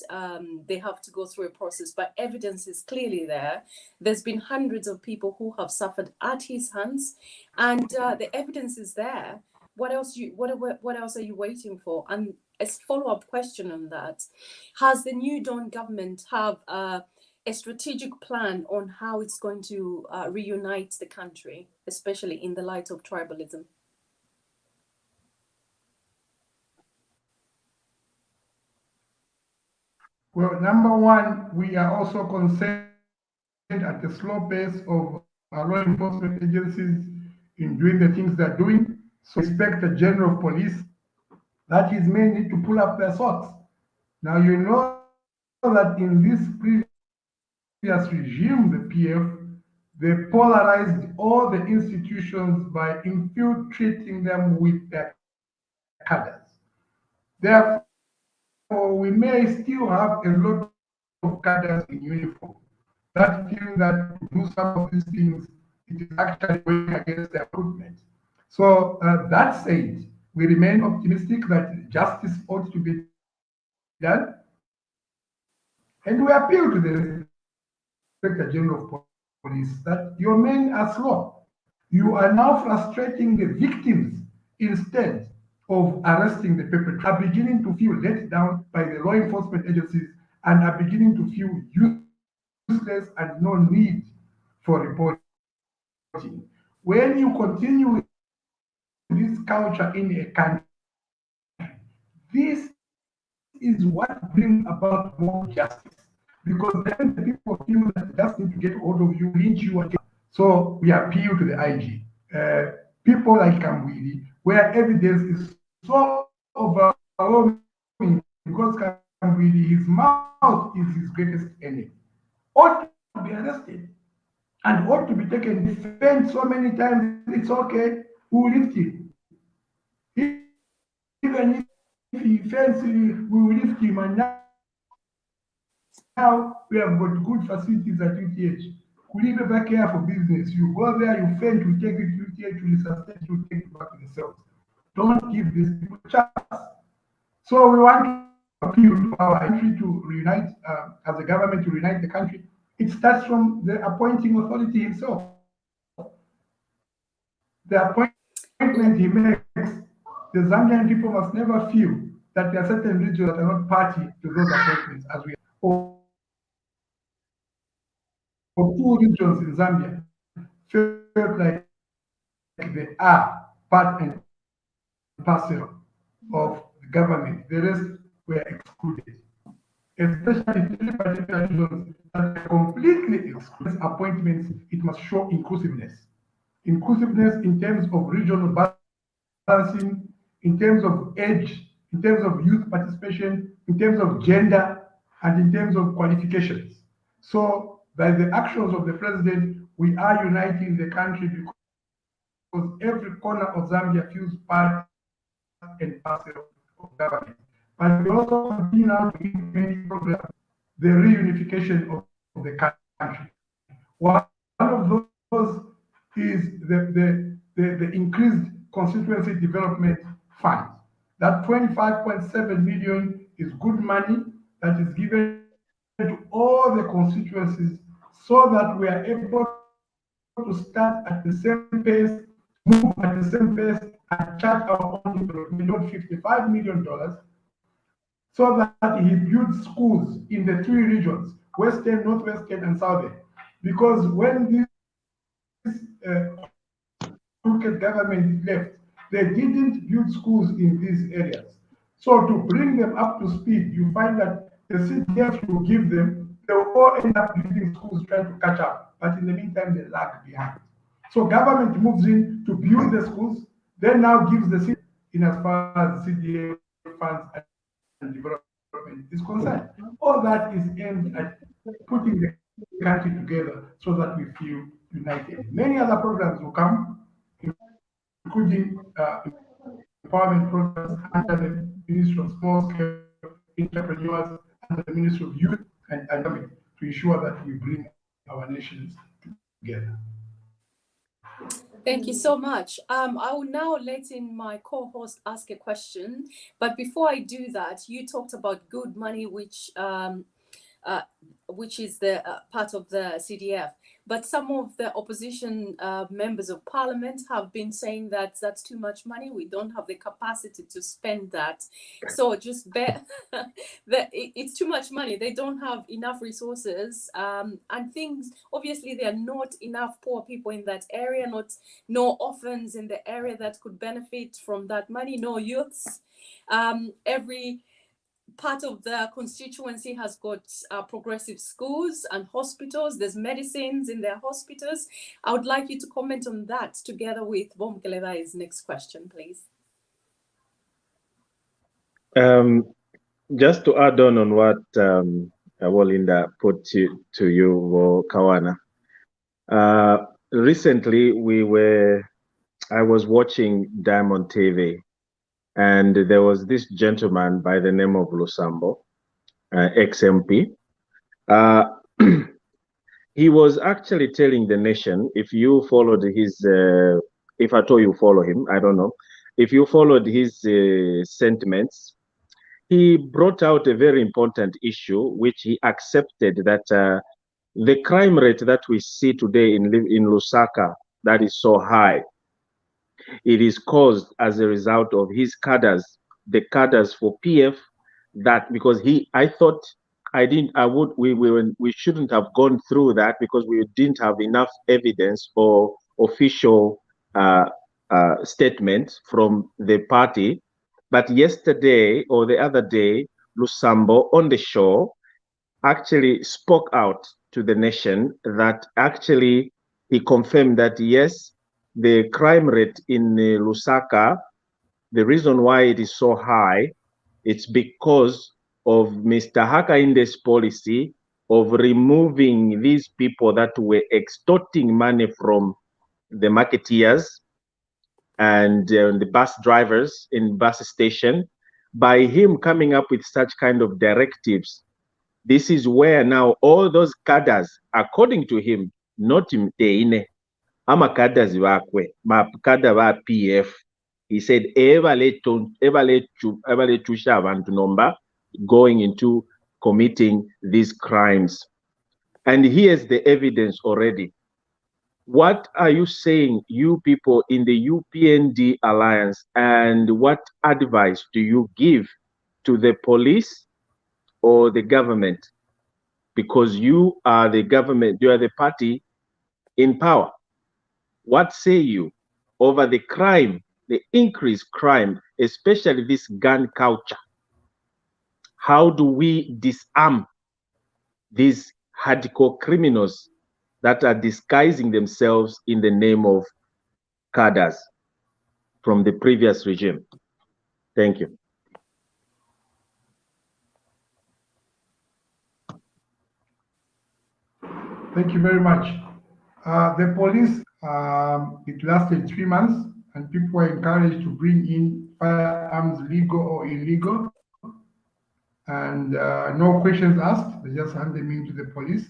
they have to go through a process, but evidence is clearly there. There's been hundreds of people who have suffered at his hands, and the evidence is there. What else are you waiting for? And as follow-up question on that, has the new Dawn government have a strategic plan on how it's going to reunite the country, especially in the light of tribalism? Well, number one, we are also concerned at the slow pace of our law enforcement agencies in doing the things they're doing. So Inspector General of Police, that is men need to pull up their socks. Now you know that in this previous regime, the PF, they polarized all the institutions by infiltrating them with their cadres. Therefore, we may still have a lot of cadres in uniform that feel that to do some of these things, it is actually going against their recruitment. So that said, we remain optimistic that justice ought to be done. And we appeal to the Inspector General of Police that your men are slow. You are now frustrating the victims instead of arresting the perpetrators. Are beginning to feel let down by the law enforcement agencies and are beginning to feel useless and no need for reporting. When you continue with this culture in a country. This is what brings about more justice. Because then the people feel that they just need to get hold of you, lynch you again. So we appeal to the IG. People like Kambwili, where evidence is so overwhelming because Kambwili, his mouth is his greatest enemy, ought to be arrested and ought to be taken defense so many times. It's okay, we will lift him. Even if he fails, we will lift him. And now we have got good facilities at UTH. Could you ever care for business? You go there, you faint, we take it to UTH, we sustain, you take it back to the cells. Don't give these people a chance. So we want to appeal to our country to reunite, as a government to reunite the country. It starts from the appointing authority himself. The appointment he makes, the Zambian people must never feel that there are certain regions that are not party to those appointments, as we are. Or two regions in Zambia felt like they are part and parcel of the government. The rest were excluded. Especially three particular regions that are completely excluded appointments, it must show inclusiveness. Inclusiveness in terms of regional balancing, in terms of age, in terms of youth participation, in terms of gender, and in terms of qualifications. So by the actions of the president, we are uniting the country because every corner of Zambia feels part and parcel of government. But we also continue now to implement programs, the reunification of the country. One of those is the increased constituency development fund. That 25.7 million is good money that is given to all the constituencies so that we are able to start at the same pace, move at the same pace, and chart our own development, $55 million, so that he builds schools in the three regions, Western, Northwestern, and Southern. Because when this crooked government left, they didn't build schools in these areas. So to bring them up to speed, you find that the CDF will give them, they will all end up building schools trying to catch up. But in the meantime, they lag behind. So government moves in to build the schools, then now gives the city in as far as CDF funds and development is concerned. All that is aimed at putting the country together so that we feel united. Many other programs will come, including empowerment programs under the Ministry of Small Scale Entrepreneurs, under the Ministry of Youth and Government, to ensure that we bring our nations together. Thank you so much. I will now let in my co-host ask a question. But before I do that, you talked about good money, which is the part of the CDF. But some of the opposition members of parliament have been saying that that's too much money. We don't have the capacity to spend that. So just bet that it's too much money. They don't have enough resources and things. Obviously, there are not enough poor people in that area, no orphans in the area that could benefit from that money, no youths. Every part of the constituency has got progressive schools and hospitals. There's medicines in their hospitals. I would like you to comment on that together with Bomkelevai's next question, please. Just to add on what Walinda put to you, Kawana. Recently, I was watching Diamond TV, and there was this gentleman by the name of Lusambo, ex-MP. He was actually telling the nation, if you followed his, if at all you follow him, I don't know, if you followed his sentiments, he brought out a very important issue, which he accepted that the crime rate that we see today in Lusaka, that is so high, it is caused as a result of his cadres, the cadres for PF, that because I thought we shouldn't have gone through that because we didn't have enough evidence or official statement from the party. But yesterday or the other day, Lusambo on the show actually spoke out to the nation that actually he confirmed that yes, the crime rate in Lusaka, the reason why it is so high, it's because of Mr. Hakainde's policy of removing these people that were extorting money from the marketeers and the bus drivers in bus station. By him coming up with such kind of directives, this is where now all those cadres, according to him, not Mteine, ama cadres wakwe, ma cadre wa PF. He said, going into committing these crimes. And here's the evidence already. What are you saying, you people in the UPND Alliance, and what advice do you give to the police or the government? Because you are the government, you are the party in power. What say you over the crime, the increased crime, especially this gun culture? How do we disarm these hardcore criminals that are disguising themselves in the name of cadres from the previous regime? Thank you. Thank you very much. The police, it lasted 3 months, and people were encouraged to bring in firearms, legal or illegal, and no questions asked. They just hand them in to the police.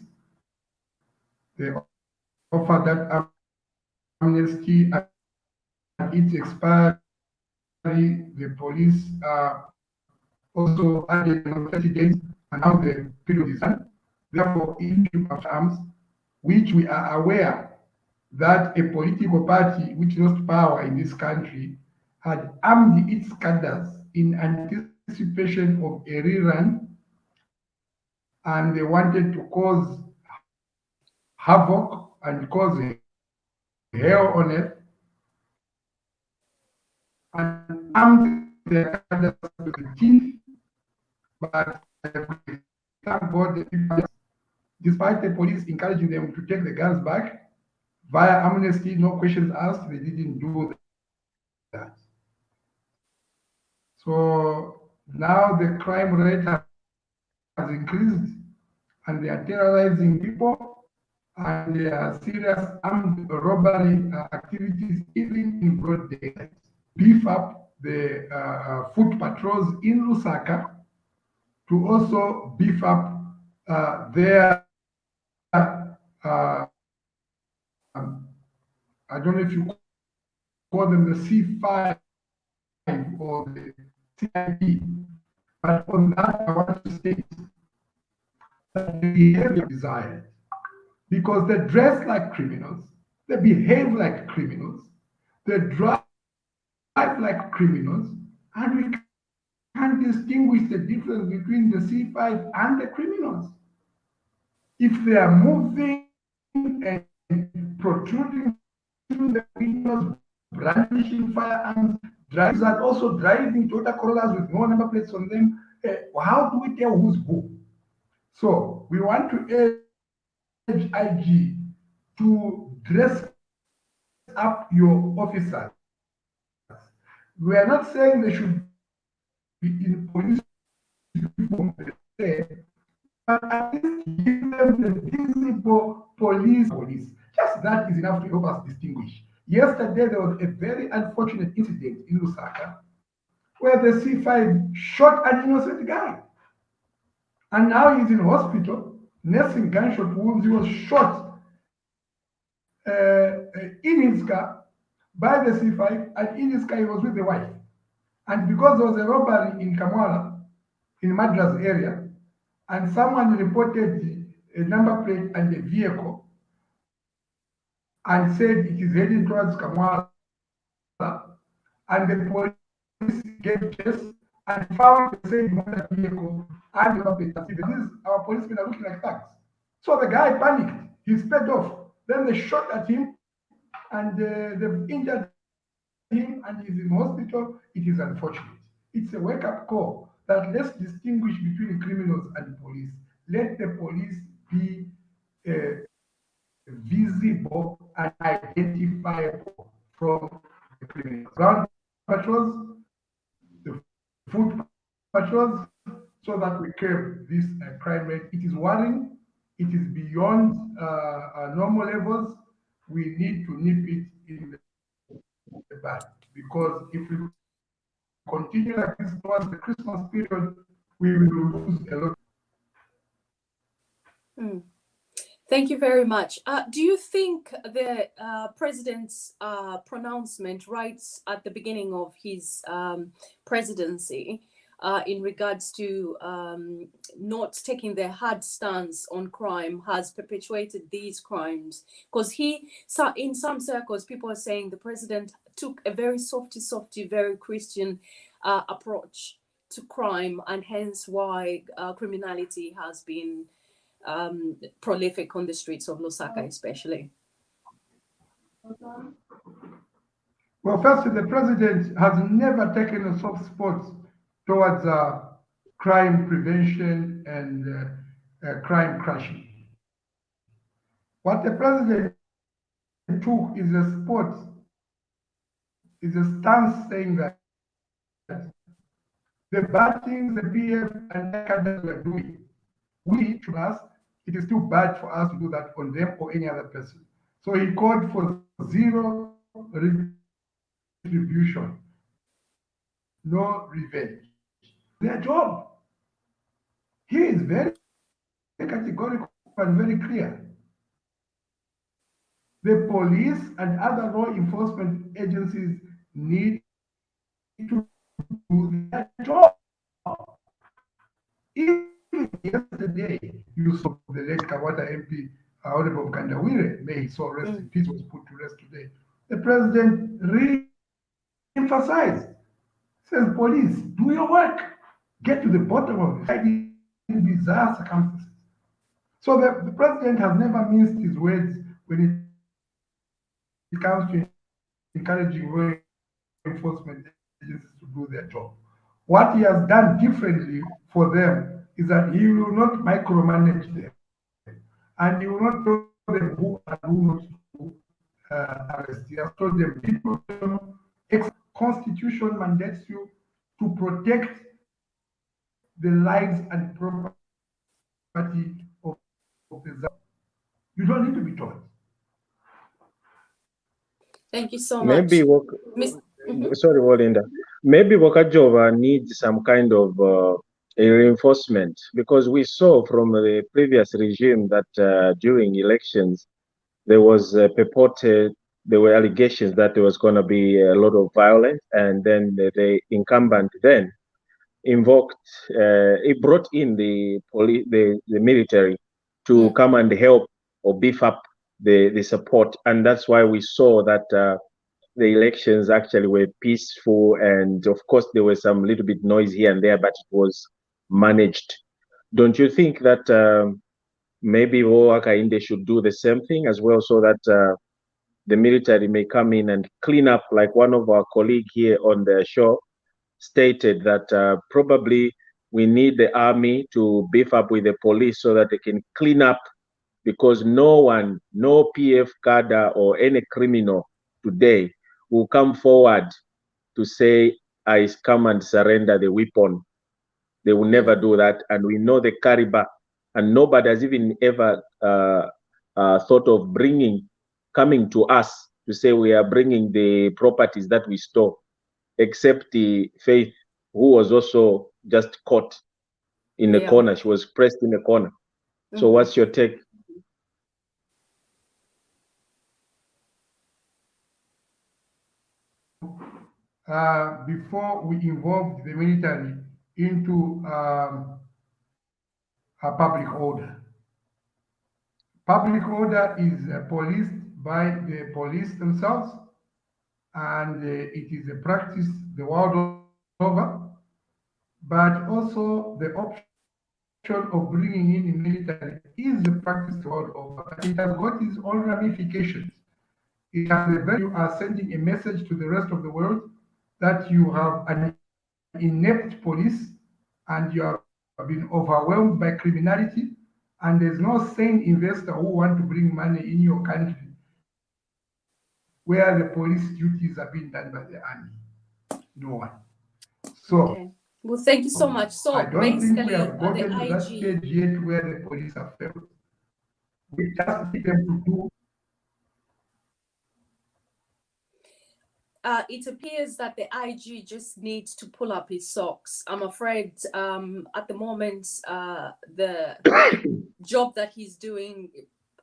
They offered that amnesty, and its expiry. The police also added 30 days, and now the period is done. Therefore, issue of arms, which we are aware that a political party which lost power in this country had armed its cadres in anticipation of a rerun, and they wanted to cause havoc and cause hell on earth, and armed their cadres to the teeth. But thank God, the people, despite the police encouraging them to take the guns back via amnesty, no questions asked, they didn't do that. So now the crime rate has increased, and they are terrorizing people, and there are serious armed robbery activities even in broad daylight. Beef up the foot patrols in Lusaka to also beef up their I don't know if you call them the C5 or the CIP, but on that I want to state that the behavior desired, because they dress like criminals, they behave like criminals, they drive like criminals, and we can't distinguish the difference between the C5 and the criminals. If they are moving and protruding through the windows, brandishing firearms, drivers are also driving Toyota Corollas with no number plates on them, how do we tell who's who? So we want to urge IG to dress up your officers. We are not saying they should be in police uniform, but at least give them the visible police. Just that is enough to help us distinguish. Yesterday, there was a very unfortunate incident in Lusaka where the C5 shot an innocent guy. And now he's in hospital, nursing gunshot wounds. He was shot in his car by the C5, and in his car he was with the wife. And because there was a robbery in Kamwala, in Madras area, and someone reported a number plate and a vehicle and said it is heading towards Kamwala, and the police gave chase and found the same motor vehicle and the number plate. Our policemen are looking like thugs. So the guy panicked, he sped off. Then they shot at him, and they've injured him and he's in hospital, it is unfortunate. It's a wake-up call that let's distinguish between criminals and police. Let the police be visible and identifiable from the criminals. Ground patrols, the foot patrols, so that we curb this crime rate. It is worrying. It is beyond normal levels. We need to nip it in the bud, because if we continue like this towards the Christmas period, we will lose a lot. Thank you very much. Do you think the president's pronouncement right at the beginning of his presidency in regards to not taking the hard stance on crime has perpetuated these crimes? Because in some circles, people are saying the president took a very softy, very Christian approach to crime, and hence why criminality has been prolific on the streets of Lusaka, especially. Well, first, the president has never taken a soft spot towards crime prevention and crime crushing. What the president took is a stance saying that the bad things the PF and NACADA were doing, we, to us, it is too bad for us to do that on them or any other person. So he called for zero retribution, no revenge. Their job. He is very categorical and very clear. The police and other law enforcement agencies need to do their job. Even yesterday, you saw the late Kawata MP, Honorable Kandawire, may his soul rest in peace, was put to rest today. The president re-emphasized, says, police, do your work. Get to the bottom of it in bizarre circumstances. So the president has never minced his words when it comes to encouraging law enforcement agencies to do their job. What he has done differently for them is that he will not micromanage them, and he will not tell them who and who not to arrest. He has told them, Constitution mandates you to protect the lives and property of the Zambia. You don't need to be told. Thank you so much. Maybe sorry, Walinda. Maybe Wakajova needs some kind of reinforcement, because we saw from the previous regime that during elections there was there were allegations that there was going to be a lot of violence, and then the incumbent then invoked, he brought in the police, the military to come and help or beef up the support, and that's why we saw that the elections actually were peaceful, and of course there was some little bit noise here and there, but it was managed. Don't you think that maybe Hakainde should do the same thing as well, so that the military may come in and clean up, like one of our colleagues here on the show stated that probably we need the army to beef up with the police so that they can clean up, because no PF cadre or any criminal today will come forward to say, I come and surrender the weapon. They will never do that. And we know the caliber, and nobody has even ever thought of coming to us to say we are bringing the properties that we store, except the Faith, who was also just caught in the corner. She was pressed in the corner. So what's your take? Before we involved the military into a public order. Public order is policed by the police themselves, and it is a practice the world over, but also the option of bringing in the military is a practice the world over, but it has got its own ramifications. It has a very, you are sending a message to the rest of the world that you have an inept police and you have been overwhelmed by criminality, and there's no sane investor who want to bring money in your country where the police duties are being done by the army. No one. So, okay. Well, thank you so much. So I don't think we have basically, gotten to that stage yet where the police have failed. We just need them to do. It appears that the IG just needs to pull up his socks. I'm afraid at the moment, the job that he's doing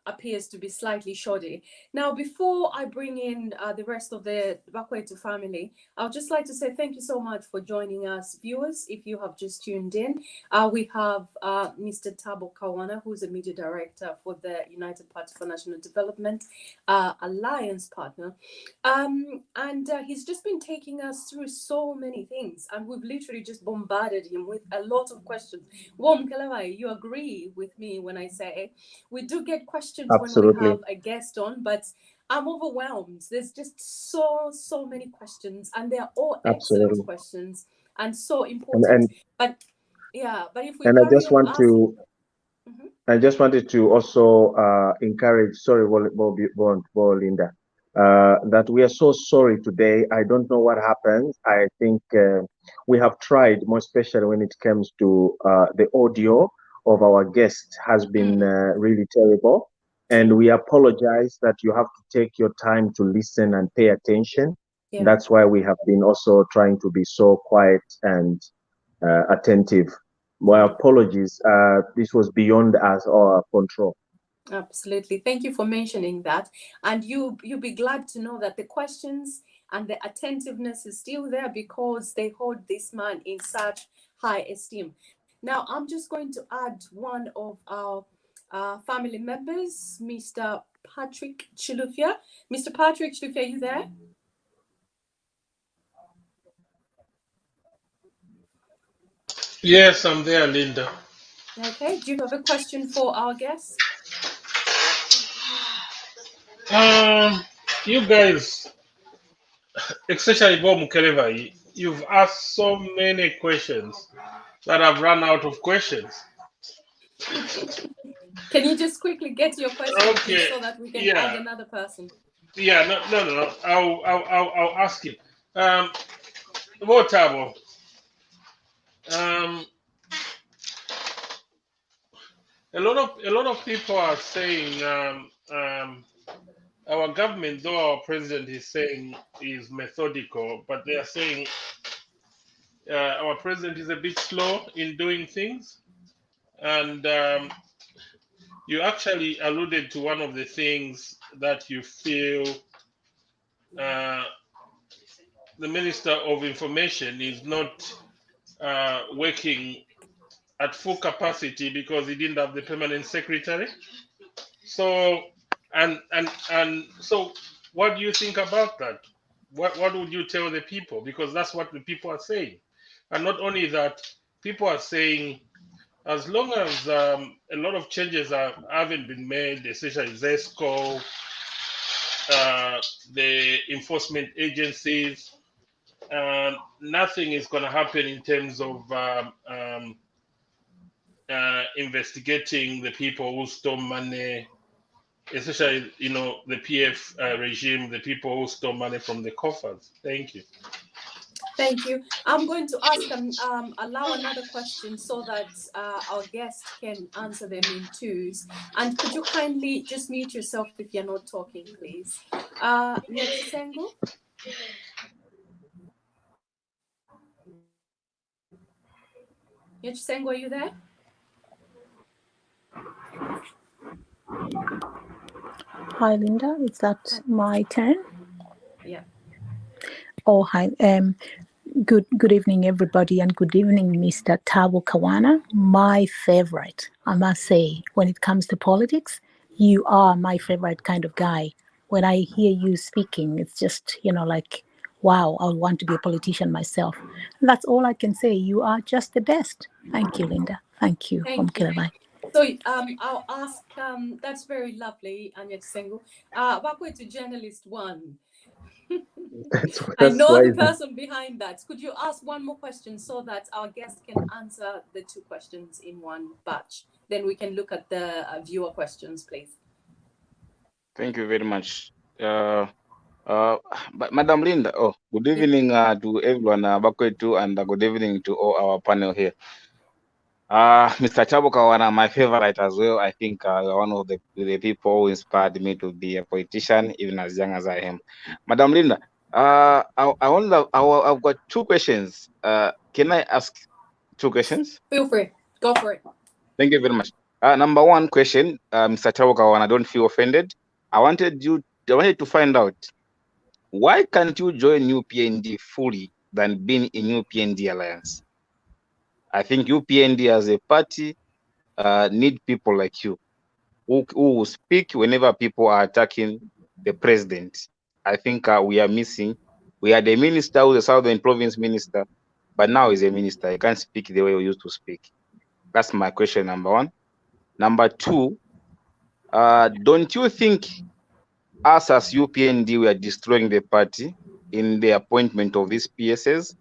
appears to be slightly shoddy. Now, before I bring in the rest of the TVBAKWETU family, I'd just like to say thank you so much for joining us, viewers. If you have just tuned in, we have Mr. Thabo Kawana, who's a media director for the United Party for National Development Alliance partner. And he's just been taking us through so many things, and we've literally just bombarded him with a lot of questions. You agree with me when I say we do get questions Absolutely. when we have a guest on, but I'm overwhelmed. There's just so many questions, and they're all excellent questions and so important. But if we and I just want to I just wanted to also encourage, sorry, Linda, that we are so sorry today. I don't know what happened. I think we have tried, more especially when it comes to the audio of our guest has been really terrible. And we apologize that you have to take your time to listen and pay attention. Yeah. That's why we have been also trying to be so quiet and attentive. My apologies. This was beyond our control. Absolutely. Thank you for mentioning that. And you'll be glad to know that the questions and the attentiveness is still there because they hold this man in such high esteem. Now, I'm just going to add one of our family members, Mr. Patrick Chilufya. Mr. Patrick Chilufya, are you there? Yes, I'm there, Linda. Okay, do you have a question for our guest? You guys, especially Bob Mukeleva, you've asked so many questions that I've run out of questions. Can you just quickly get your question, please, so that we can add another person? Yeah, no. I'll ask you. Thabo. A lot of people are saying our government, though our president is saying is methodical, but they are saying our president is a bit slow in doing things. And you actually alluded to one of the things that you feel the Minister of Information is not working at full capacity because he didn't have the permanent secretary. So, and so, what do you think about that? What would you tell the people? Because that's what the people are saying. And not only that, people are saying, as long as a lot of changes haven't been made, especially ZESCO, the enforcement agencies, nothing is going to happen in terms of investigating the people who stole money, especially, the PF regime, the people who stole money from the coffers. Thank you. Thank you. I'm going to ask allow another question so that our guest can answer them in twos. And could you kindly just mute yourself if you're not talking, please? Nyachisengo? Nyachisengo, are you there? Hi, Linda. Is that my turn? Yeah. Oh, hi. Good evening, everybody, and good evening, Mr. Thabo Kawana. My favorite, I must say, when it comes to politics, you are my favorite kind of guy. When I hear you speaking, it's just, like, wow, I want to be a politician myself. And that's all I can say. You are just the best. Thank you, Linda. Thank you. Thank you. So I'll ask, that's very lovely, Anya Sengu. Bakwetu Journalist 1. I know the person behind that. Could you ask one more question so that our guest can answer the 2 questions in one batch? Then we can look at the viewer questions, please. Thank you very much. But Madam Linda, good evening to everyone, Bakwetu, and good evening to all our panel here. Mr. Thabo Kawana, my favorite as well. I think you're one of the people who inspired me to be a politician, even as young as I am. Madam Linda, I've got 2 questions. Can I ask 2 questions? Feel free. Go for it. Thank you very much. Number 1 question, Mr. Thabo Kawana, don't feel offended. I wanted to find out, why can't you join UPND fully than being in UPND Alliance? I think UPND as a party need people like you who will speak whenever people are attacking the president. I think we are missing. We had a minister who was a Southern Province minister, but now he's a minister. He can't speak the way we used to speak. That's my question, number 1. Number 2, don't you think us as UPND, we are destroying the party in the appointment of these PSs?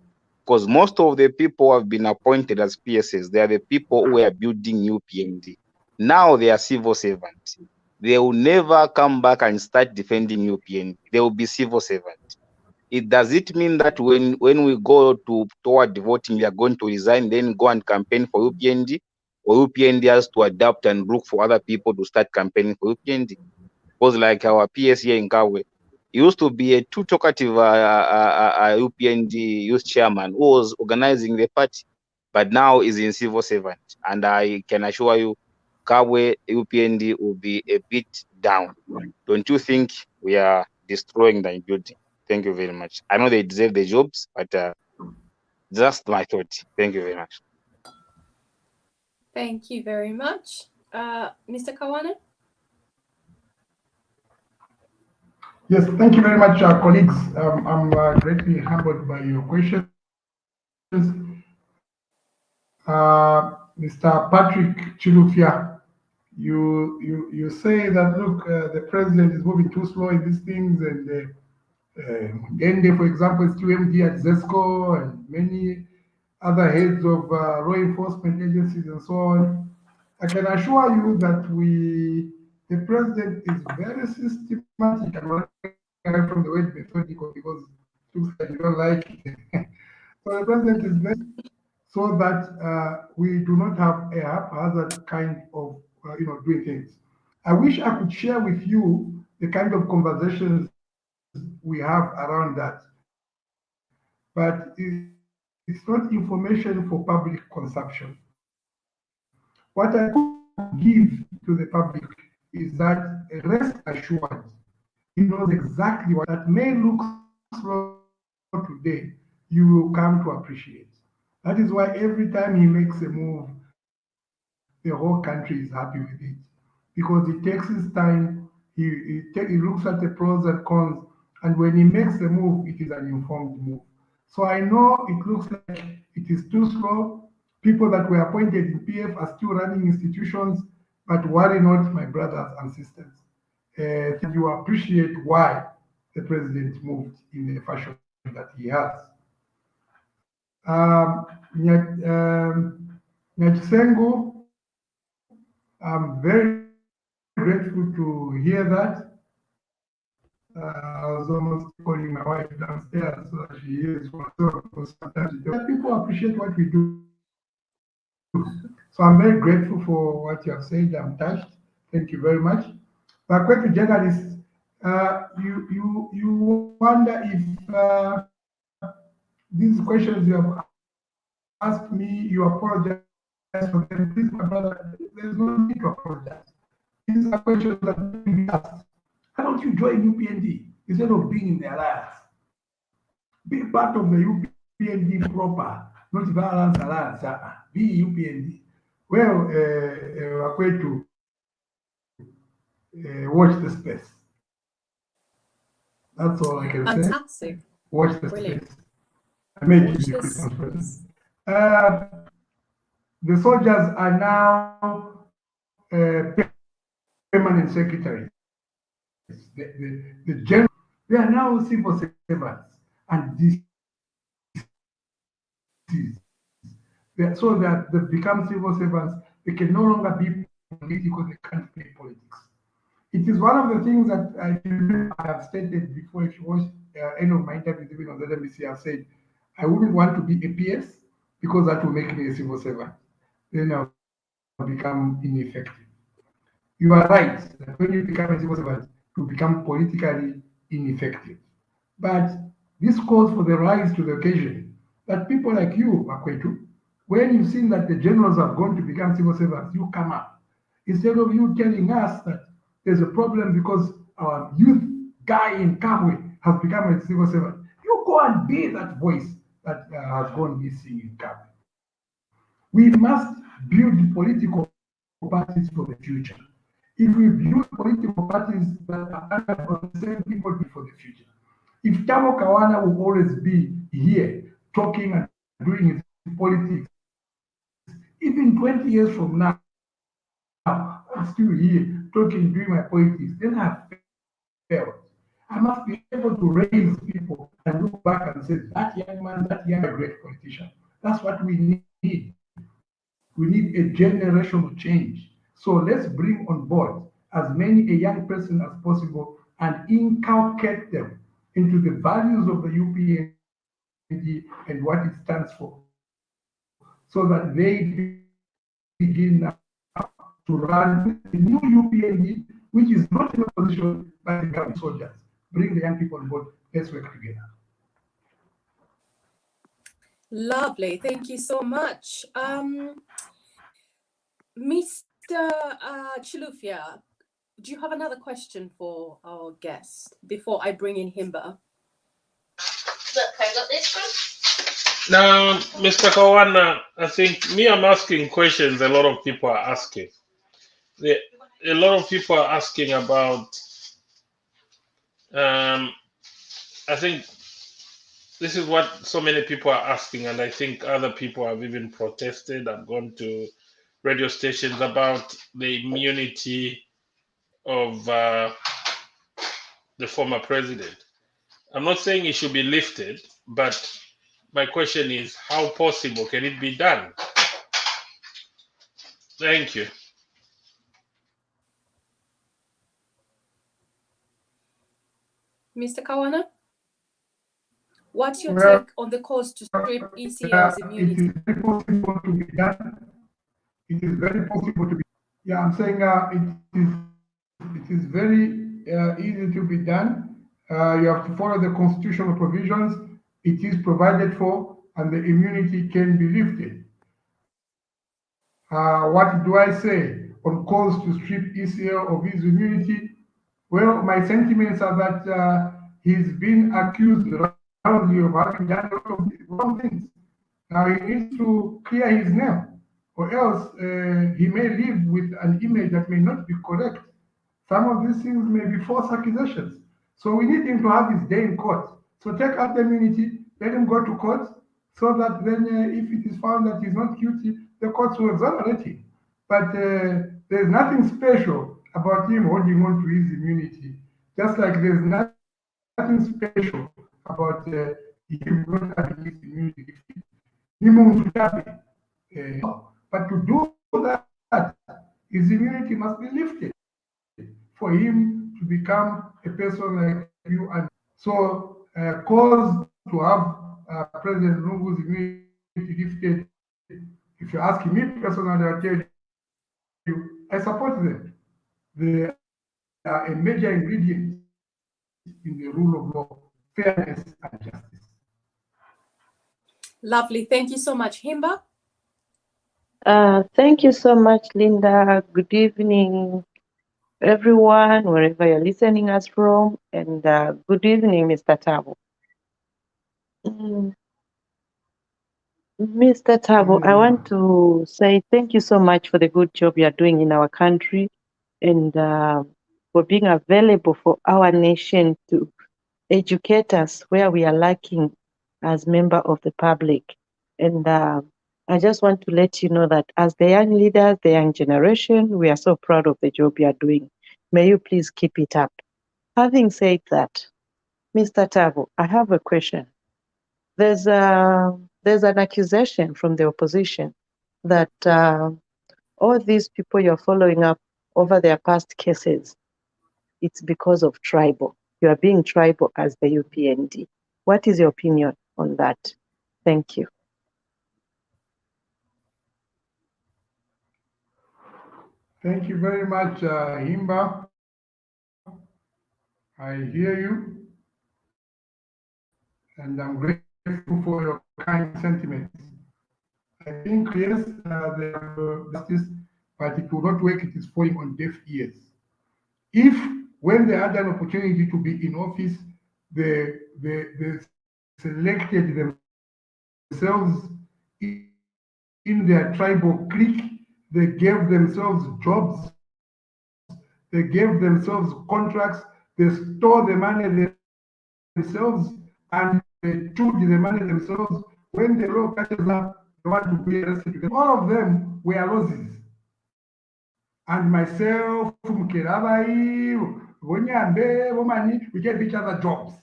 Because most of the people who have been appointed as PSs, they are the people who are building UPND. Now they are civil servants. They will never come back and start defending UPND. They will be civil servants. Does it mean that when we go toward voting, we are going to resign, then go and campaign for UPND? Or UPND has to adapt and look for other people to start campaigning for UPND? Because like our PS here in Kawe, he used to be a too talkative UPND youth chairman who was organizing the party, but now is in civil servant. And I can assure you, Kawe UPND will be a bit down. Don't you think we are destroying the building? Thank you very much. I know they deserve the jobs, but just my thought. Thank you very much. Thank you very much. Mr. Kawana? Yes, thank you very much, colleagues. I'm greatly humbled by your questions. Mr. Patrick Chilufya, you say that, look, the president is moving too slow in these things, and Gende, for example, is 2MD at ZESCO, and many other heads of law enforcement agencies and so on. I can assure you that the president is very systematic and running from the word methodical, because it looks like you don't like it. So the president is very, so that we do not have a haphazard kind of doing things. I wish I could share with you the kind of conversations we have around that, but it's not information for public consumption. What I could give to the public is that, rest assured, he knows exactly what that may look slow today, you will come to appreciate. That is why every time he makes a move, the whole country is happy with it, because it takes his time. He looks at the pros and cons, and when he makes a move, it is an informed move. So I know it looks like it is too slow. People that were appointed in PF are still running institutions, but worry not, my brothers and sisters. You appreciate why the president moved in the fashion that he has. Nyachisengu, I'm very grateful to hear that. I was almost calling my wife downstairs so that she hears what sometimes people appreciate what we do. So I'm very grateful for what you have said. I'm touched. Thank you very much. BAKWETU journalists, you wonder if these questions you have asked me, you apologize for them. Please, my brother, there's no need to apologize. These are questions that we asked. Why don't you join UPND instead of being in the alliance? Be part of the UPND proper, not violence alliance. Be UPND. Well, BAKWETU, watch the space. That's all I can say. Fantastic. Watch the Brilliant. space. I may give you Christmas present. The soldiers are now permanent secretaries, the general, they are now civil servants, and this is so that they become civil servants. They can no longer be political. They can't play politics. It is one of the things that I have stated before. If you watch any of my interviews, even on the ZMBC, I've said I wouldn't want to be a PS because that will make me a civil servant. Then I'll become ineffective. You are right that when you become a civil servant, you become politically ineffective. But this calls for the rise to the occasion that people like you, Bakwetu, when you've seen that the generals have gone to become civil servants, you come up. Instead of you telling us that there's a problem because our youth guy in Kabwe has become a civil servant, you go and be that voice that has gone missing in Kabwe. We must build political parties for the future. If we build political parties that are the same people for the future, if Thabo Kawana will always be here talking and doing his politics, even 20 years from now, I'm still here talking, doing my politics, then I've failed. I must be able to raise people and look back and say, that young man, that young great politician. That's what we need. We need a generational change. So let's bring on board as many a young person as possible and inculcate them into the values of the UPND and what it stands for, so that they begin now to run the new UPND, which is not in a position by the government soldiers. Bring the young people on board. Let's work together. Lovely. Thank you so much. Mr. Chilufya, do you have another question for our guest before I bring in Himba? Look, I got this one. Now, Mr. Kawana, I think I'm asking questions a lot of people are asking. A lot of people are asking about, I think this is what so many people are asking, and I think other people have even protested and gone to radio stations about the immunity of the former president. I'm not saying it should be lifted, but my question is, how possible can it be done? Thank you. Mr. Kawana, what's your take on the calls to strip ECL's immunity? It is very possible to be done. It is very possible to be. Yeah, I'm saying it is very easy to be done. You have to follow the constitutional provisions. It is provided for, and the immunity can be lifted. What do I say on calls to strip ECL of his immunity? Well, my sentiments are that he's been accused roundly of having done a lot of wrong things. Now he needs to clear his name, or else he may live with an image that may not be correct. Some of these things may be false accusations. So we need him to have his day in court. So take out the immunity, let him go to court, so that then if it is found that he's not guilty, the courts will exonerate him. But there's nothing special about him holding on to his immunity, just like there's nothing special about him not having his immunity. But to do that, his immunity must be lifted for him to become a person like you. And so, cause to have President Lungu's immunity lifted, if you ask me personally, I'll tell you, I support them. They are a major ingredient in the rule of law, fairness and justice. Lovely. Thank you so much. Himba? Thank you so much, Linda. Good evening, everyone, wherever you're listening us from, and good evening, Mr. Thabo. Mr. Thabo, I want to say thank you so much for the good job you're doing in our country, and for being available for our nation to educate us where we are lacking as member of the public. And I just want to let you know that as the young leaders, the young generation, we are so proud of the job you are doing. May you please keep it up. Having said that, Mr. Thabo, I have a question. There's an accusation from the opposition that all these people you're following up over their past cases, it's because of tribal. You are being tribal as the UPND. What is your opinion on that? Thank you. Thank you very much, Himba. I hear you, and I'm grateful for your kind sentiments. I think, yes, they have justice, but it will not work. It is falling on deaf ears. If, when they had an opportunity to be in office, they selected themselves in their tribal clique, they gave themselves jobs, they gave themselves contracts, they store the money themselves, and they took the money themselves. When the law catches up, they want to be arrested. All of them were losses. And myself, Mukerabai, Wonyambe, Womani, we gave each other jobs,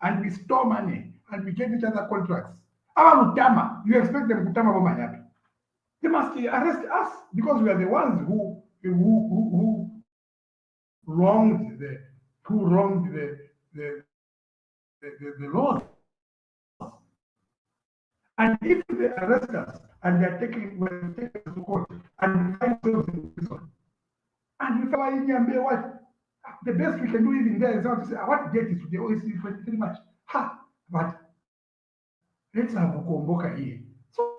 and we store money, and we gave each other contracts. Our Utama, you expect them to Utama Womani? They must arrest us because we are the ones who wronged the laws. And if they arrest us and they are taking us to court and we find ourselves in prison, and we find what the best we can do even there is not to say what date is today, is pretty much but let's have a Komboka here. So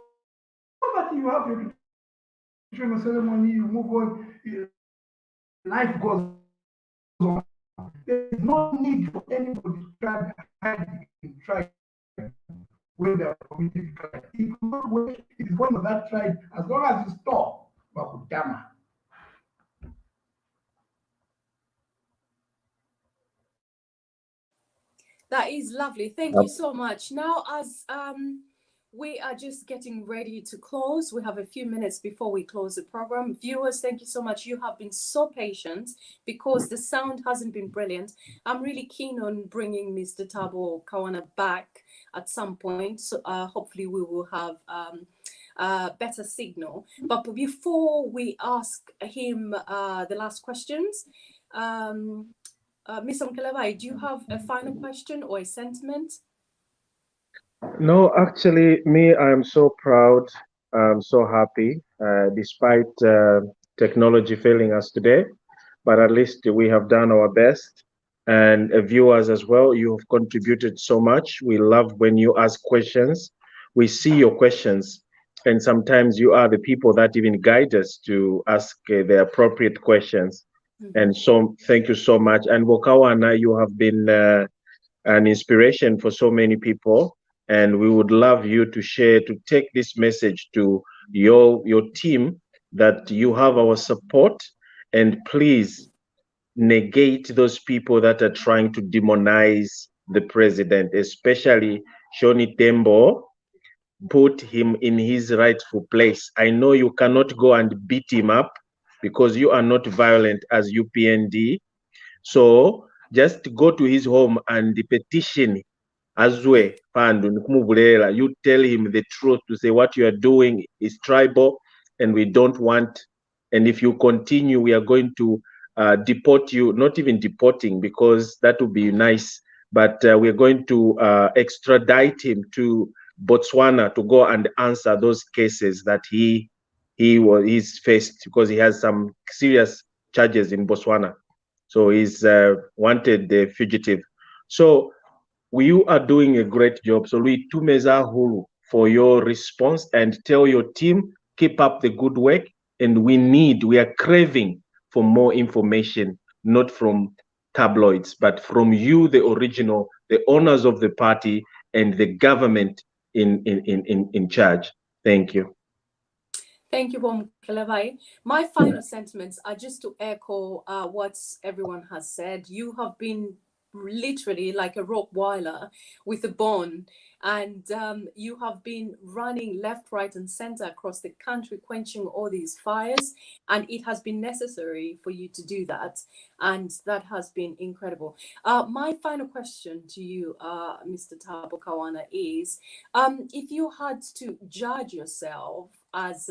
that you have your traditional ceremony, you move on, life goes on. There is no need for anybody to try where they are committing crime. It will not work. It is one of that tribe as long as you stop Bakutama. That is lovely. Thank you so much. Now, as we are just getting ready to close, we have a few minutes before we close the program. Viewers, thank you so much. You have been so patient because the sound hasn't been brilliant. I'm really keen on bringing Mr. Thabo Kawana back at some point. So hopefully we will have better signal. But before we ask him the last questions, Mr. Mkelevai, do you have a final question or a sentiment? No, actually, me, I'm so proud. I'm so happy, despite technology failing us today. But at least we have done our best. And viewers as well, you have contributed so much. We love when you ask questions. We see your questions. And sometimes you are the people that even guide us to ask the appropriate questions. And so thank you so much. And Kawana, you have been an inspiration for so many people. And we would love you to share, to take this message to your team that you have our support. And please negate those people that are trying to demonize the president, especially Shoni Tembo. Put him in his rightful place. I know you cannot go and beat him up because you are not violent as UPND. So just go to his home and petition Azwe Pandu Nkumubulela. You tell him the truth to say what you are doing is tribal and we don't want. And if you continue, we are going to deport you, not even deporting because that would be nice, but we're going to extradite him to Botswana to go and answer those cases that he's faced because he has some serious charges in Botswana. So he's wanted the fugitive. So you are doing a great job. So we tumeza hulu for your response and tell your team, keep up the good work. And we are craving for more information, not from tabloids, but from you, the original, the owners of the party and the government in charge. Thank you. Thank you, Bom Kelevai. My final sentiments are just to echo what everyone has said. You have been literally like a Rottweiler with a bone, and you have been running left, right, and center across the country, quenching all these fires, and it has been necessary for you to do that, and that has been incredible. My final question to you, Mr. Thabo Kawana, is if you had to judge yourself as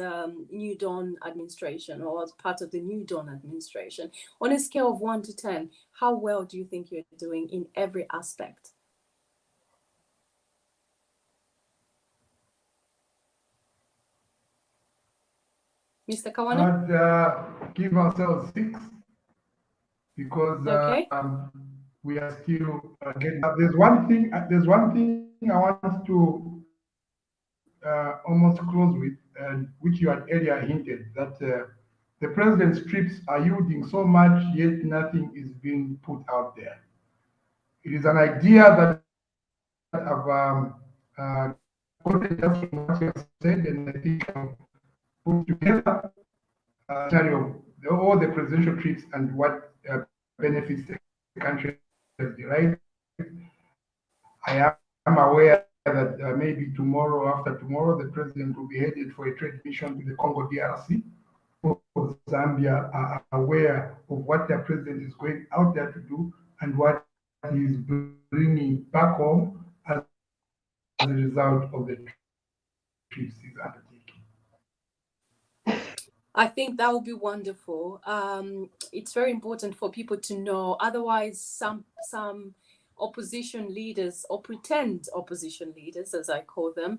New Dawn administration or as part of the New Dawn administration, on a scale of 1 to 10, how well do you think you're doing in every aspect? Mr. Kawana? I'd give ourselves 6 because Okay. we are still getting. There's one thing I want to almost close with, which you had earlier hinted that the president's trips are yielding so much, yet nothing is being put out there. It is an idea that I've quoted just from what you have said, and I think put together a scenario of all the presidential trips and what benefits the country has derived. I am aware that maybe tomorrow, after tomorrow, the president will be headed for a trade mission to the Congo DRC. Of Zambia are aware of what their president is going out there to do and what he is bringing back home as a result of the trips he's undertaking. I think that would be wonderful. It's very important for people to know. Otherwise, some opposition leaders, or pretend opposition leaders, as I call them,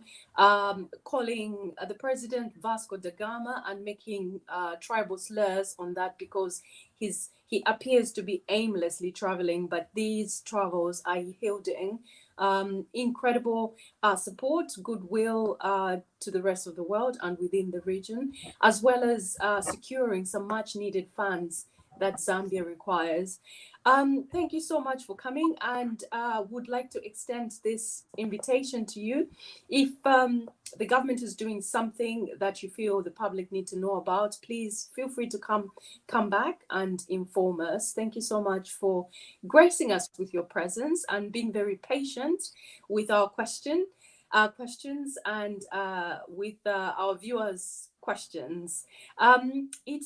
calling the president Vasco da Gama and making tribal slurs on that because he appears to be aimlessly traveling, but these travels are yielding incredible support, goodwill to the rest of the world and within the region, as well as securing some much needed funds that Zambia requires. Thank you so much for coming, and would like to extend this invitation to you. If the government is doing something that you feel the public need to know about, please feel free to come back and inform us. Thank you so much for gracing us with your presence and being very patient with our questions and with our viewers' questions.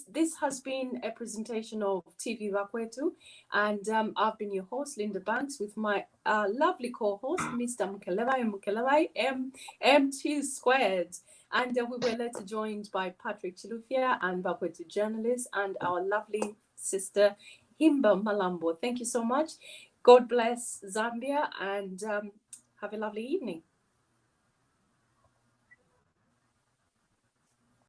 This has been a presentation of TVBAKWETU, and I've been your host, Linda Banks, with my lovely co-host, Mr. Mukelewai, M2 squared. And we were later joined by Patrick Chilufya and Bakwetu journalist and our lovely sister, Himba Malambo. Thank you so much. God bless Zambia, and have a lovely evening.